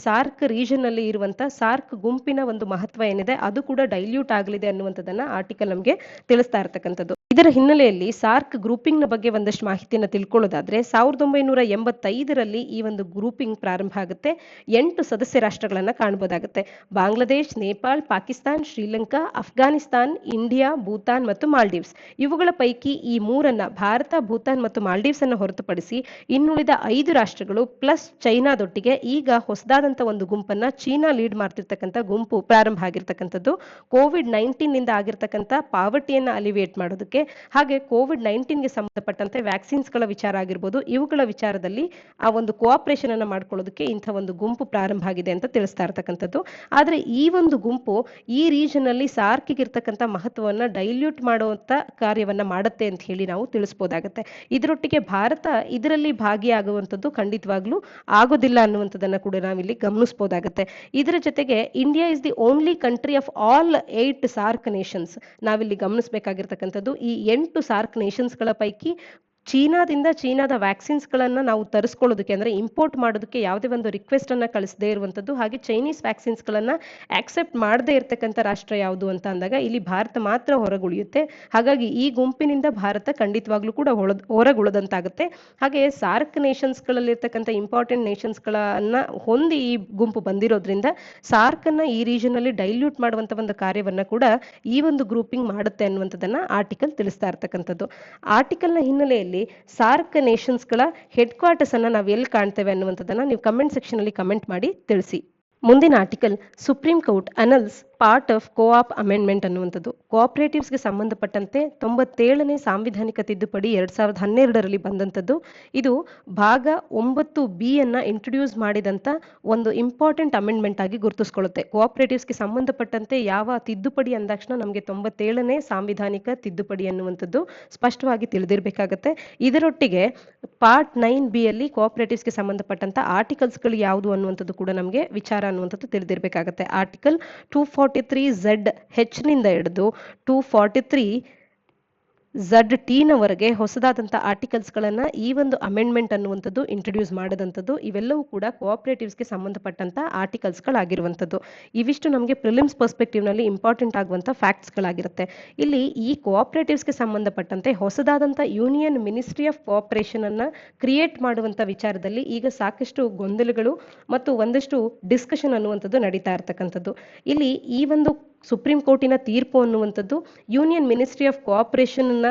ಸಾರ್ಕ್ ರೀಜನ್ ನಲ್ಲಿ ಇರುವಂತ ಸಾರ್ಕ್ ಗುಂಪಿನ ಒಂದು ಮಹತ್ವ ಏನಿದೆ ಅದು ಕೂಡ ಡೈಲ್ಯೂಟ್ ಆಗಲಿದೆ ಅನ್ನುವಂಥದ್ದನ್ನ ಆರ್ಟಿಕಲ್ ನಮಗೆ ತಿಳಿಸ್ತಾ ಇರ್ತಕ್ಕಂಥದ್ದು. ಇದರ ಹಿನ್ನೆಲೆಯಲ್ಲಿ ಸಾರ್ಕ್ ಗ್ರೂಪಿಂಗ್ ನ ಬಗ್ಗೆ ಒಂದಷ್ಟು ಮಾಹಿತಿಯನ್ನು ತಿಳ್ಕೊಳ್ಳೋದಾದ್ರೆ 1985ರಲ್ಲಿ ಈ ಒಂದು ಗ್ರೂಪಿಂಗ್ ಪ್ರಾರಂಭ ಆಗುತ್ತೆ. 8 ಸದಸ್ಯ ರಾಷ್ಟ್ರಗಳನ್ನ ಕಾಣಬಹುದಾಗುತ್ತೆ. ಬಾಂಗ್ಲಾದೇಶ್, ನೇಪಾಳ್, ಪಾಕಿಸ್ತಾನ್, ಶ್ರೀಲಂಕಾ, ಅಫ್ಘಾನಿಸ್ತಾನ್, ಇಂಡಿಯಾ, ಭೂತಾನ್ ಮತ್ತು ಮಾಲ್ಡೀವ್ಸ್. ಇವುಗಳ ಪೈಕಿ ಈ 3ಅನ್ನ ಭಾರತ, ಭೂತಾನ್ ಮತ್ತು ಮಾಲ್ಡೀವ್ಸ್ ಅನ್ನು ಹೊರತುಪಡಿಸಿ ಇನ್ನುಳಿದ 5 ರಾಷ್ಟ್ರಗಳು ಪ್ಲಸ್ ಚೈನಾದೊಟ್ಟಿಗೆ ಈಗ ಹೊಸದಾದಂತ ಒಂದು ಗುಂಪನ್ನ ಚೀನಾ ಲೀಡ್ ಮಾಡ್ತಿರ್ತಕ್ಕಂಥ ಗುಂಪು ಪ್ರಾರಂಭ ಆಗಿರ್ತಕ್ಕಂಥದ್ದು. ಕೋವಿಡ್-19 ನಿಂದ ಆಗಿರ್ತಕ್ಕಂಥ ಪಾವರ್ಟಿಯನ್ನ ಅಲಿವಿಯೇಟ್ ಮಾಡೋದಕ್ಕೆ, ಹಾಗೆ ಕೋವಿಡ್-19ಗೆ ಸಂಬಂಧಪಟ್ಟಂತೆ ವ್ಯಾಕ್ಸಿನ್ಸ್ಗಳ ವಿಚಾರ ಆಗಿರ್ಬೋದು, ಇವುಗಳ ವಿಚಾರದಲ್ಲಿ ಆ ಒಂದು ಕೋಆಪರೇಷನ್ ಅನ್ನ ಮಾಡ್ಕೊಳ್ಳೋದಕ್ಕೆ ಇಂಥ ಒಂದು ಗುಂಪು ಪ್ರಾರಂಭ ಆಗಿದೆ ಅಂತ ತಿಳಿಸ್ತಾ ಇರ್ತಕ್ಕಂಥದ್ದು. ಆದ್ರೆ ಈ ಒಂದು ಗುಂಪು ಈ ರೀಜನ್ ಅಲ್ಲಿ ಸಾರ್ಕಿಗೆ ಇರ್ತಕ್ಕಂಥ ಮಹತ್ವವನ್ನ ಡೈಲ್ಯೂಟ್ ಮಾಡುವಂತ ಕಾರ್ಯವನ್ನ ಮಾಡುತ್ತೆ ಅಂತ ಹೇಳಿ ನಾವು ತಿಳಿಸಬಹುದಾಗುತ್ತೆ. ಇದರೊಟ್ಟಿಗೆ ಭಾರತ ಇದರಲ್ಲಿ ಭಾಗಿಯಾಗುವಂಥದ್ದು ಖಂಡಿತವಾಗ್ಲೂ ಆಗೋದಿಲ್ಲ ಅನ್ನುವಂಥದ್ದನ್ನ ಕೂಡ ನಾವಿಲ್ಲಿ ಗಮನಿಸಬಹುದಾಗುತ್ತೆ. ಇದರ ಜೊತೆಗೆ India is the only country of all 8 SAARC Nations. ನಾವಿಲ್ಲಿ ಗಮನಿಸಬೇಕಾಗಿರ್ತಕ್ಕಂಥದ್ದು ಈ 8 ಸಾರ್ಕ್ ನೇಷನ್ಸ್ಗಳ ಪೈಕಿ ಚೀನಾದ ವ್ಯಾಕ್ಸಿನ್ಸ್ಗಳನ್ನ ನಾವು ತರಿಸ್ಕೊಳ್ಳೋದಕ್ಕೆ ಅಂದ್ರೆ ಇಂಪೋರ್ಟ್ ಮಾಡೋದಕ್ಕೆ ಯಾವುದೇ ಒಂದು ರಿಕ್ವೆಸ್ಟ್ ಅನ್ನ ಕಳಿಸದೇ ಇರುವಂತದ್ದು, ಹಾಗೆ ಚೈನೀಸ್ ವ್ಯಾಕ್ಸಿನ್ಸ್ಗಳನ್ನ ಆಕ್ಸೆಪ್ಟ್ ಮಾಡದೇ ಇರತಕ್ಕಂಥ ರಾಷ್ಟ್ರ ಯಾವುದು ಅಂತ ಅಂದಾಗ ಇಲ್ಲಿ ಭಾರತ ಮಾತ್ರ ಹೊರಗುಳಿಯುತ್ತೆ. ಹಾಗಾಗಿ ಈ ಗುಂಪಿನಿಂದ ಭಾರತ ಖಂಡಿತವಾಗ್ಲೂ ಕೂಡ ಹೊರಗುಳದಂತಾಗುತ್ತೆ. ಹಾಗೆ ಸಾರ್ಕ್ ನೇಷನ್ಸ್ಗಳಲ್ಲಿರ್ತಕ್ಕಂಥ ಇಂಪಾರ್ಟೆಂಟ್ ನೇಷನ್ಸ್ಗಳನ್ನ ಹೊಂದಿ ಈ ಗುಂಪು ಬಂದಿರೋದ್ರಿಂದ ಸಾರ್ಕ್ ಅನ್ನ ಈ ರೀಜನ್ ಅಲ್ಲಿ ಡೈಲ್ಯೂಟ್ ಮಾಡುವಂತ ಒಂದು ಕಾರ್ಯವನ್ನ ಕೂಡ ಈ ಒಂದು ಗ್ರೂಪಿಂಗ್ ಮಾಡುತ್ತೆ ಅನ್ನುವಂಥದ್ದನ್ನ ಆರ್ಟಿಕಲ್ ತಿಳಿಸ್ತಾ ಇರ್ತಕ್ಕಂಥದ್ದು. ಆರ್ಟಿಕಲ್ನ ಹಿನ್ನೆಲೆಯಲ್ಲಿ ಸಾರ್ಕ್ ನೇಷನ್ಸ್ಗಳ ಹೆಡ್ ಕ್ವಾರ್ಟರ್ಸ್ ಅನ್ನ ನಾವು ಎಲ್ಲಿ ಕಾಣ್ತೇವೆ ಅನ್ನುವಂಥದ್ದನ್ನ ನೀವು ಕಮೆಂಟ್ ಸೆಕ್ಷನ್ ಅಲ್ಲಿ ಕಮೆಂಟ್ ಮಾಡಿ ತಿಳಿಸಿ. ಮುಂದಿನ article, Supreme Court annuls part of co-op amendment ಅನ್ನುವಂಥದ್ದು ಕೋಆಪರೇಟಿವ್ಸ್ಗೆ ಸಂಬಂಧಪಟ್ಟಂತೆ 97ನೇ ಸಾಂವಿಧಾನಿಕ ತಿದ್ದುಪಡಿ 2012ರಲ್ಲಿ ಬಂದಂಥದ್ದು. ಇದು ಭಾಗ 9B ಅನ್ನ ಇಂಟ್ರೊಡ್ಯೂಸ್ ಮಾಡಿದಂಥ ಒಂದು ಇಂಪಾರ್ಟೆಂಟ್ ಅಮೆಂಡ್ಮೆಂಟ್ ಆಗಿ ಗುರುತಿಸ್ಕೊಳ್ಳುತ್ತೆ. ಕೋಆಪರೇಟಿವ್ಸ್ಗೆ ಸಂಬಂಧಪಟ್ಟಂತೆ ಯಾವ ತಿದ್ದುಪಡಿ ಅಂದಾಕ್ಷಣ ನಮಗೆ 97ನೇ ಸಾಂವಿಧಾನಿಕ ತಿದ್ದುಪಡಿ ಅನ್ನುವಂಥದ್ದು ಸ್ಪಷ್ಟವಾಗಿ ತಿಳಿದಿರಬೇಕಾಗತ್ತೆ. ಇದರೊಟ್ಟಿಗೆ ಪಾರ್ಟ್ 9B ಅಲ್ಲಿ ಕೋಆಪರೇಟಿವ್ಸ್ಗೆ ಸಂಬಂಧಪಟ್ಟಂತ ಆರ್ಟಿಕಲ್ಸ್ಗಳು ಯಾವುದು ಅನ್ನುವಂಥದ್ದು ಕೂಡ ನಮಗೆ ವಿಚಾರ ಅನ್ನುವಂಥದ್ದು ತಿಳಿದಿರಬೇಕಾಗತ್ತೆ. ಆರ್ಟಿಕಲ್ 243ZH ನಿಂದ ಹಿಡಿದು 243ZT ನವರೆಗೆ ಹೊಸದಾದಂಥ ಆರ್ಟಿಕಲ್ಸ್ಗಳನ್ನು ಈ ಒಂದು ಅಮೆಂಡ್ಮೆಂಟ್ ಅನ್ನುವಂಥದ್ದು ಇಂಟ್ರೊಡ್ಯೂಸ್ ಮಾಡಿದಂಥದ್ದು. ಇವೆಲ್ಲವೂ ಕೂಡ ಕೋಆಪರೇಟಿವ್ಸ್ಗೆ ಸಂಬಂಧಪಟ್ಟಂತ ಆರ್ಟಿಕಲ್ಸ್ಗಳಾಗಿರುವಂಥದ್ದು. ಇವಿಷ್ಟು ನಮಗೆ ಪ್ರಿಲಿಮ್ಸ್ ಪರ್ಸ್ಪೆಕ್ಟಿವ್ನಲ್ಲಿ ಇಂಪಾರ್ಟೆಂಟ್ ಆಗುವಂಥ ಫ್ಯಾಕ್ಟ್ಸ್ಗಳಾಗಿರುತ್ತೆ. ಇಲ್ಲಿ ಈ ಕೋಆಪರೇಟಿವ್ಸ್ಗೆ ಸಂಬಂಧಪಟ್ಟಂತೆ ಹೊಸದಾದಂಥ ಯೂನಿಯನ್ ಮಿನಿಸ್ಟ್ರಿ ಆಫ್ ಕೋಆಪರೇಷನ್ ಅನ್ನ ಕ್ರಿಯೇಟ್ ಮಾಡುವಂಥ ವಿಚಾರದಲ್ಲಿ ಈಗ ಸಾಕಷ್ಟು ಗೊಂದಲಗಳು ಮತ್ತು ಒಂದಷ್ಟು ಡಿಸ್ಕಷನ್ ಅನ್ನುವಂಥದ್ದು ನಡೀತಾ ಇರ್ತಕ್ಕಂಥದ್ದು. ಇಲ್ಲಿ ಈ ಒಂದು ಸುಪ್ರೀಂ ಕೋರ್ಟಿನ ತೀರ್ಪು ಅನ್ನುವಂಥದ್ದು ಯೂನಿಯನ್ ಮಿನಿಸ್ಟ್ರಿ ಆಫ್ ಕೋಆಪರೇಷನ್ ಅನ್ನ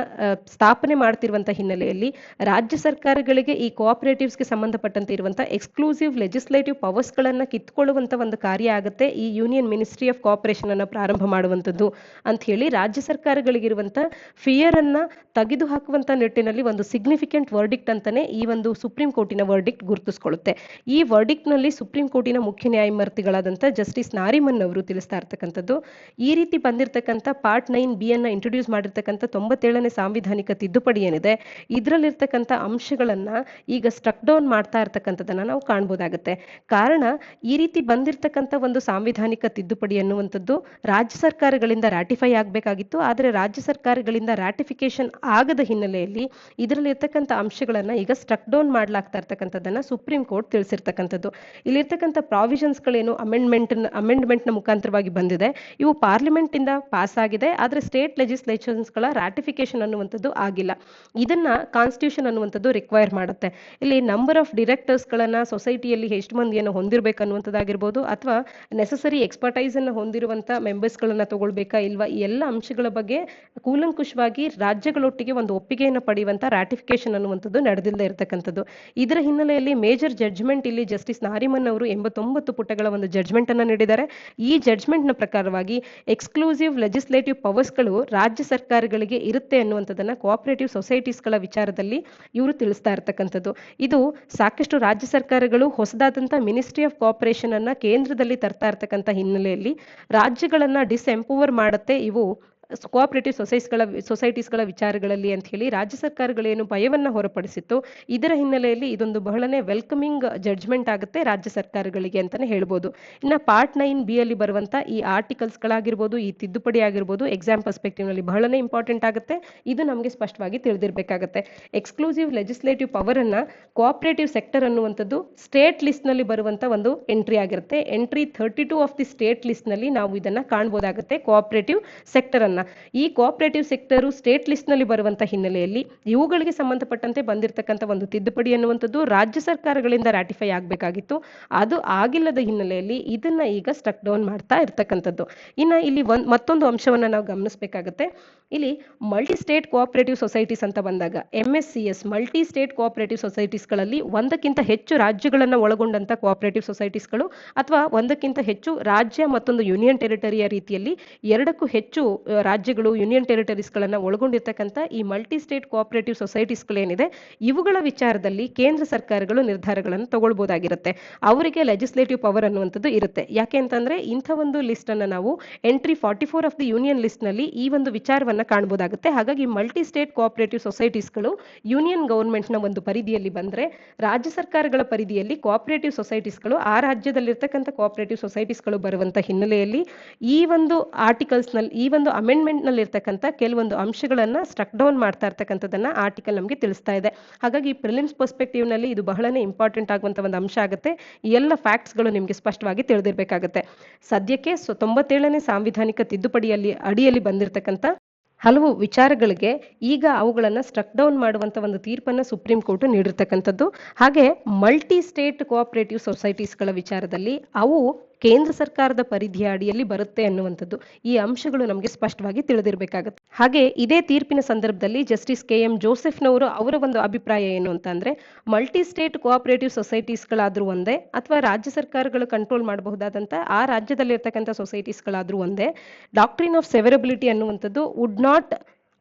ಸ್ಥಾಪನೆ ಮಾಡ್ತಿರುವಂಥ ಹಿನ್ನೆಲೆಯಲ್ಲಿ ರಾಜ್ಯ ಸರ್ಕಾರಗಳಿಗೆ ಈ ಕೋಆಪರೇಟಿವ್ಸ್ಗೆ ಸಂಬಂಧಪಟ್ಟಂತೆ ಇರುವಂಥ ಎಕ್ಸ್ಕ್ಲೂಸಿವ್ ಲೆಜಿಸ್ಲೇಟಿವ್ ಪವರ್ಸ್ಗಳನ್ನು ಕಿತ್ಕೊಳ್ಳುವಂಥ ಒಂದು ಕಾರ್ಯ ಆಗುತ್ತೆ ಈ ಯೂನಿಯನ್ ಮಿನಿಸ್ಟ್ರಿ ಆಫ್ ಕೋಆಪರೇಷನ್ ಅನ್ನು ಪ್ರಾರಂಭ ಮಾಡುವಂಥದ್ದು ಅಂತ ಹೇಳಿ ರಾಜ್ಯ ಸರ್ಕಾರಗಳಿಗಿರುವಂಥ ಫಿಯರ್ ಅನ್ನ ತೆಗೆದು ಹಾಕುವಂಥ ನಿಟ್ಟಿನಲ್ಲಿ ಒಂದು ಸಿಗ್ನಿಫಿಕೆಂಟ್ ವರ್ಡಿಕ್ಟ್ ಅಂತಾನೆ ಈ ಒಂದು ಸುಪ್ರೀಂ ಕೋರ್ಟಿನ ವರ್ಡಿಕ್ಟ್ ಗುರುತಿಸ್ಕೊಳ್ಳುತ್ತೆ. ಈ ವರ್ಡಿಕ್ಟ್ ನಲ್ಲಿ ಸುಪ್ರೀಂ ಕೋರ್ಟಿನ ಮುಖ್ಯ ನ್ಯಾಯಮೂರ್ತಿಗಳಾದಂಥ ಜಸ್ಟಿಸ್ ನಾರಿಮನ್ ಅವರು ತಿಳಿಸ್ತಾ ಇರ್ತಕ್ಕಂಥದ್ದು ಈ ರೀತಿ ಬಂದಿರತಕ್ಕಂಥ ಪಾರ್ಟ್ 9B ಅನ್ನ ಇಂಟ್ರೊಡ್ಯೂಸ್ ಮಾಡಿರ್ತಕ್ಕಂಥ 97ನೇ ಸಾಂವಿಧಾನಿಕ ತಿದ್ದುಪಡಿ ಏನಿದೆ ಇದರಲ್ಲಿರ್ತಕ್ಕಂಥ ಅಂಶಗಳನ್ನ ಈಗ ಸ್ಟ್ರಕ್ ಡೌನ್ ಮಾಡ್ತಾ ಇರ್ತಕ್ಕಂಥದ್ದನ್ನ ನಾವು ಕಾಣ್ಬೋದಾಗುತ್ತೆ. ಕಾರಣ ಈ ರೀತಿ ಬಂದಿರತಕ್ಕಂಥ ಒಂದು ಸಾಂವಿಧಾನಿಕ ತಿದ್ದುಪಡಿ ಅನ್ನುವಂಥದ್ದು ರಾಜ್ಯ ಸರ್ಕಾರಗಳಿಂದ ರಾಟಿಫೈ ಆಗಬೇಕಾಗಿತ್ತು. ಆದರೆ ರಾಜ್ಯ ಸರ್ಕಾರಗಳಿಂದ ರಾಟಿಫಿಕೇಶನ್ ಆಗದ ಹಿನ್ನೆಲೆಯಲ್ಲಿ ಇದರಲ್ಲಿರ್ತಕ್ಕಂಥ ಅಂಶಗಳನ್ನ ಈಗ ಸ್ಟ್ರಕ್ ಡೌನ್ ಮಾಡ್ಲಾಗ್ತಾ ಇರ್ತಕ್ಕಂಥದ್ದನ್ನ ಸುಪ್ರೀಂ ಕೋರ್ಟ್ ತಿಳಿಸಿರ್ತಕ್ಕಂಥದ್ದು. ಇಲ್ಲಿರ್ತಕ್ಕಂಥ ಪ್ರಾವಿಷನ್ಸ್ಗಳೇನು ಅಮೆಂಡ್ಮೆಂಟ್ನ ಮುಖಾಂತರವಾಗಿ ಬಂದಿದೆ ಇವು ಪಾರ್ಲಿಮೆಂಟ್ ಇಂದ ಪಾಸ್ ಆಗಿದೆ. ಆದರೆ ಸ್ಟೇಟ್ ಲೆಜಿಸ್ಲೇಷನ್ಸ್ಗಳ ರಾಟಿಫಿಕೇಶನ್ ಅನ್ನುವಂಥದ್ದು ಆಗಿಲ್ಲ. ಇದನ್ನ ಕಾನ್ಸ್ಟಿಟ್ಯೂಷನ್ ಅನ್ನುವಂಥದ್ದು ರಿಕ್ವೈರ್ ಮಾಡುತ್ತೆ. ಇಲ್ಲಿ ನಂಬರ್ ಆಫ್ ಡಿರೆಕ್ಟರ್ಸ್ಗಳನ್ನ ಸೊಸೈಟಿಯಲ್ಲಿ ಎಷ್ಟು ಮಂದಿಯನ್ನು ಹೊಂದಿರಬೇಕು ಅನ್ನುವಂಥದ್ದಾಗಿರ್ಬೋದು ಅಥವಾ ನೆಸಸರಿ ಎಕ್ಸ್ಪರ್ಟೈಸ್ ಅನ್ನು ಹೊಂದಿರುವಂಥ ಮೆಂಬರ್ಸ್ಗಳನ್ನ ತಗೊಳ್ಬೇಕಾ ಇಲ್ವಾ ಈ ಎಲ್ಲ ಅಂಶಗಳ ಬಗ್ಗೆ ಕೂಲಂಕುಷವಾಗಿ ರಾಜ್ಯಗಳೊಟ್ಟಿಗೆ ಒಂದು ಒಪ್ಪಿಗೆಯನ್ನು ಪಡೆಯುವಂಥ ರಾಟಿಫಿಕೇಶನ್ ಅನ್ನುವಂಥದ್ದು ನಡೆದಿಲ್ಲದೆ ಇರತಕ್ಕಂಥದ್ದು. ಇದರ ಹಿನ್ನೆಲೆಯಲ್ಲಿ ಮೇಜರ್ ಜಡ್ಜ್ಮೆಂಟ್ ಇಲ್ಲಿ ಜಸ್ಟಿಸ್ ನಾರಿಮನ್ ಅವರು 89 ಪುಟಗಳ ಒಂದು ಜಡ್ಜ್ಮೆಂಟ್ ಅನ್ನು ನೀಡಿದ್ದಾರೆ. ಈ ಜಡ್ಜ್ಮೆಂಟ್ ನ ಪ್ರಕಾರವಾಗಿ ಎಕ್ಸ್ಕ್ಲೂಸಿವ್ ಲೆಜಿಸ್ಲೇಟಿವ್ ಪವರ್ಸ್ಗಳು ರಾಜ್ಯ ಸರ್ಕಾರಗಳಿಗೆ ಇರುತ್ತೆ ಅನ್ನುವಂಥದ್ದನ್ನ ಕೋಆಪರೇಟಿವ್ ಸೊಸೈಟೀಸ್ಗಳ ವಿಚಾರದಲ್ಲಿ ಇವರು ತಿಳಿಸ್ತಾ ಇರ್ತಕ್ಕಂಥದ್ದು. ಇದು ಸಾಕಷ್ಟು ರಾಜ್ಯ ಸರ್ಕಾರಗಳು ಹೊಸದಾದಂಥ ಮಿನಿಸ್ಟ್ರಿ ಆಫ್ ಕೋಆಪರೇಷನ್ ಅನ್ನ ಕೇಂದ್ರದಲ್ಲಿ ತರ್ತಾ ಇರ್ತಕ್ಕಂಥ ಹಿನ್ನೆಲೆಯಲ್ಲಿ ರಾಜ್ಯಗಳನ್ನ ಡಿಸ್ಎಂಪವರ್ ಮಾಡುತ್ತೆ ಇವು ಕೋಆಪರೇಟಿವ್ ಸೊಸೈಟೀಸ್ಗಳ ವಿಚಾರಗಳಲ್ಲಿ ಅಂತ ಹೇಳಿ ರಾಜ್ಯ ಸರ್ಕಾರಗಳೇನು ಭಯವನ್ನ ಹೊರಪಡಿಸಿತ್ತು ಇದರ ಹಿನ್ನೆಲೆಯಲ್ಲಿ ಇದೊಂದು ಬಹಳನೇ ವೆಲ್ಕಮಿಂಗ್ ಜಡ್ಜ್ಮೆಂಟ್ ಆಗುತ್ತೆ ರಾಜ್ಯ ಸರ್ಕಾರಗಳಿಗೆ ಅಂತಾನೆ ಹೇಳ್ಬೋದು. ಇನ್ನು ಪಾರ್ಟ್ 9B ಅಲ್ಲಿ ಬರುವಂತ ಈ ಆರ್ಟಿಕಲ್ಸ್ಗಳಾಗಿರ್ಬೋದು ಈ ತಿದ್ದುಪಡಿ ಆಗಿರ್ಬೋದು ಎಕ್ಸಾಮ್ ಪರ್ಸ್ಪೆಕ್ಟಿವ್ ನಲ್ಲಿ ಬಹಳನೇ ಇಂಪಾರ್ಟೆಂಟ್ ಆಗುತ್ತೆ. ಇದು ನಮಗೆ ಸ್ಪಷ್ಟವಾಗಿ ತಿಳಿದಿರಬೇಕಾಗುತ್ತೆ. ಎಕ್ಸ್ಕ್ಲೂಸಿವ್ ಲೆಜಿಸ್ಲೇಟಿವ್ ಪವರ್ ಅನ್ನ ಕೋಆಪರೇಟಿವ್ ಸೆಕ್ಟರ್ ಅನ್ನುವಂಥದ್ದು ಸ್ಟೇಟ್ ಲಿಸ್ಟ್ ನಲ್ಲಿ ಬರುವಂತ ಒಂದು ಎಂಟ್ರಿ ಆಗಿರುತ್ತೆ. Entry 32 of the state list ನಲ್ಲಿ ನಾವು ಇದನ್ನ ಕಾಣಬಹುದಾಗುತ್ತೆ ಕೋಆಪರೇಟಿವ್ ಸೆಕ್ಟರ್ ಅನ್ನ. ಈ ಕೋಆಪರೇಟಿವ್ ಸೆಕ್ಟರ್ ಸ್ಟೇಟ್ ಲಿಸ್ಟ್ ನಲ್ಲಿ ಬರುವಂತ ಹಿನ್ನೆಲೆಯಲ್ಲಿ ಇವುಗಳಿಗೆ ಸಂಬಂಧಪಟ್ಟಂತೆ ಬಂದಿರತಕ್ಕಂಥ ಒಂದು ತಿದ್ದುಪಡಿ ಅನ್ನುವಂಥದ್ದು ರಾಜ್ಯ ಸರ್ಕಾರಗಳಿಂದ ರಾಟಿಫೈ ಆಗಬೇಕಾಗಿತ್ತು. ಅದು ಆಗಿಲ್ಲದ ಹಿನ್ನೆಲೆಯಲ್ಲಿ ಇದನ್ನ ಈಗ ಸ್ಟ್ರಕ್ ಡೌನ್ ಮಾಡ್ತಾ ಇರ್ತಕ್ಕಂಥದ್ದು. ಇನ್ನ ಇಲ್ಲಿ ಮತ್ತೊಂದು ಅಂಶವನ್ನ ನಾವು ಗಮನಿಸಬೇಕಾಗುತ್ತೆ. ಇಲ್ಲಿ ಮಲ್ಟಿ ಸ್ಟೇಟ್ ಕೋಆಪರೇಟಿವ್ ಸೊಸೈಟೀಸ್ ಅಂತ ಬಂದಾಗ MSCS ಮಲ್ಟಿ ಸ್ಟೇಟ್ ಕೋಆಪರೇಟಿವ್ ಸೊಸೈಟೀಸ್ಗಳಲ್ಲಿ ಒಂದಕ್ಕಿಂತ ಹೆಚ್ಚು ರಾಜ್ಯಗಳನ್ನು ಒಳಗೊಂಡಂತ ಕೋಆಪರೇಟಿವ್ ಸೊಸೈಟೀಸ್ಗಳು ಅಥವಾ ಒಂದಕ್ಕಿಂತ ಹೆಚ್ಚು ರಾಜ್ಯ ಮತ್ತೊಂದು ಯೂನಿಯನ್ ಟೆರಿಟರಿಯ ರೀತಿಯಲ್ಲಿ ಎರಡಕ್ಕೂ ಹೆಚ್ಚು ರಾಜ್ಯಗಳು ಯೂನಿಯನ್ ಟೆರಿಟರೀಸ್ಗಳನ್ನು ಒಳಗೊಂಡಿರ್ತಕ್ಕಂಥ ಈ ಮಲ್ಟಿ ಸ್ಟೇಟ್ ಕೋಆಪರೇಟಿವ್ ಸೊಸೈಟೀಸ್ಗಳೇನಿದೆ ಇವುಗಳ ವಿಚಾರದಲ್ಲಿ ಕೇಂದ್ರ ಸರ್ಕಾರಗಳು ನಿರ್ಧಾರಗಳನ್ನು ತಗೊಳ್ಬಹುದಾಗಿರುತ್ತೆ. ಅವರಿಗೆ ಲೆಜಿಸ್ಲೇಟಿವ್ ಪವರ್ ಅನ್ನುವಂಥದ್ದು ಇರುತ್ತೆ. ಯಾಕೆ ಅಂತಂದ್ರೆ ಇಂಥ ಒಂದು ಲಿಸ್ಟ್ ಅನ್ನ ನಾವು entry 44 of the union list ನಲ್ಲಿ ಈ ಒಂದು ವಿಚಾರವನ್ನ ಕಾಣಬಹುದಾಗುತ್ತೆ. ಹಾಗಾಗಿ ಮಲ್ಟಿ ಸ್ಟೇಟ್ ಕೋಆಪರೇಟಿವ್ ಸೊಸೈಟೀಸ್ಗಳು ಯೂನಿಯನ್ ಗವರ್ಮೆಂಟ್ ನ ಒಂದು ಪರಿಧಿಯಲ್ಲಿ ಬಂದ್ರೆ ರಾಜ್ಯ ಸರ್ಕಾರಗಳ ಪರಿಧಿಯಲ್ಲಿ ಕೋಆಪರೇಟಿವ್ ಸೊಸೈಟೀಸ್ಗಳು ಆ ರಾಜ್ಯದಲ್ಲಿರ್ತಕ್ಕಂಥ ಕೋಆಪರೇಟಿವ್ ಸೊಸೈಟೀಸ್ಗಳು ಬರುವಂತ ಹಿನ್ನೆಲೆಯಲ್ಲಿ ಈ ಒಂದು ಆರ್ಟಿಕಲ್ಸ್ ನಲ್ಲಿ ಈ ಒಂದು ಅಮೆಂಡ್ಮೆಂಟ್ ನಲ್ಲಿ ಇರ್ತಕ್ಕಂಥ ಕೆಲವೊಂದು ಅಂಶಗಳನ್ನ ಸ್ಟ್ರಕ್ ಡೌನ್ ಮಾಡ್ತಾ ಇರ್ತಕ್ಕಂಥದ್ದನ್ನ ಆರ್ಟಿಕಲ್ ನಮಗೆ ತಿಳಿಸ್ತಾ ಇದೆ. ಹಾಗಾಗಿ ಪ್ರಿಲಿಮ್ಸ್ ಪರ್ಸ್ಪೆಕ್ಟಿವ್ ನಲ್ಲಿ ಇದು ಬಹಳನೇ ಇಂಪಾರ್ಟೆಂಟ್ ಆಗುವಂತ ಒಂದು ಅಂಶ ಆಗುತ್ತೆ. ಈ ಎಲ್ಲ ಫ್ಯಾಕ್ಟ್ಸ್ ಗಳು ನಿಮಗೆ ಸ್ಪಷ್ಟವಾಗಿ ತಿಳಿದಿರಬೇಕಾಗುತ್ತೆ. ಸದ್ಯಕ್ಕೆ 97ನೇ ಸಾಂವಿಧಾನಿಕ ತಿದ್ದುಪಡಿಯಲ್ಲಿ ಅಡಿಯಲ್ಲಿ ಬಂದಿರತಕ್ಕಂಥ ಹಲವು ವಿಚಾರಗಳಿಗೆ ಈಗ ಅವುಗಳನ್ನು ಸ್ಟ್ರಕ್ ಡೌನ್ ಮಾಡುವಂತ ಒಂದು ತೀರ್ಪನ್ನು ಸುಪ್ರೀಂ ಕೋರ್ಟ್ ನೀಡಿರ್ತಕ್ಕಂಥದ್ದು. ಹಾಗೆ ಮಲ್ಟಿ ಸ್ಟೇಟ್ ಕೋಆಪರೇಟಿವ್ ಸೊಸೈಟೀಸ್ಗಳ ವಿಚಾರದಲ್ಲಿ ಅವು ಕೇಂದ್ರ ಸರ್ಕಾರದ ಪರಿಧಿಯ ಅಡಿಯಲ್ಲಿ ಬರುತ್ತೆ ಅನ್ನುವಂಥದ್ದು ಈ ಅಂಶಗಳು ನಮಗೆ ಸ್ಪಷ್ಟವಾಗಿ ತಿಳಿದಿರಬೇಕಾಗುತ್ತೆ. ಹಾಗೆ ಇದೇ ತೀರ್ಪಿನ ಸಂದರ್ಭದಲ್ಲಿ ಜಸ್ಟಿಸ್ KM ಜೋಸೆಫ್ನವರು ಅವರ ಒಂದು ಅಭಿಪ್ರಾಯ ಏನು ಅಂತ ಅಂದ್ರೆ, ಮಲ್ಟಿ ಸ್ಟೇಟ್ ಕೋಆಪರೇಟಿವ್ ಸೊಸೈಟೀಸ್ಗಳಾದ್ರೂ ಒಂದೇ ಅಥವಾ ರಾಜ್ಯ ಸರ್ಕಾರಗಳು ಕಂಟ್ರೋಲ್ ಮಾಡಬಹುದಾದಂತ ಆ ರಾಜ್ಯದಲ್ಲಿರ್ತಕ್ಕಂಥ ಸೊಸೈಟೀಸ್ಗಳಾದ್ರೂ ಒಂದೇ, ಡಾಕ್ಟ್ರಿನ್ ಆಫ್ ಸೆವೆರಬಿಲಿಟಿ ಅನ್ನುವಂಥದ್ದು would not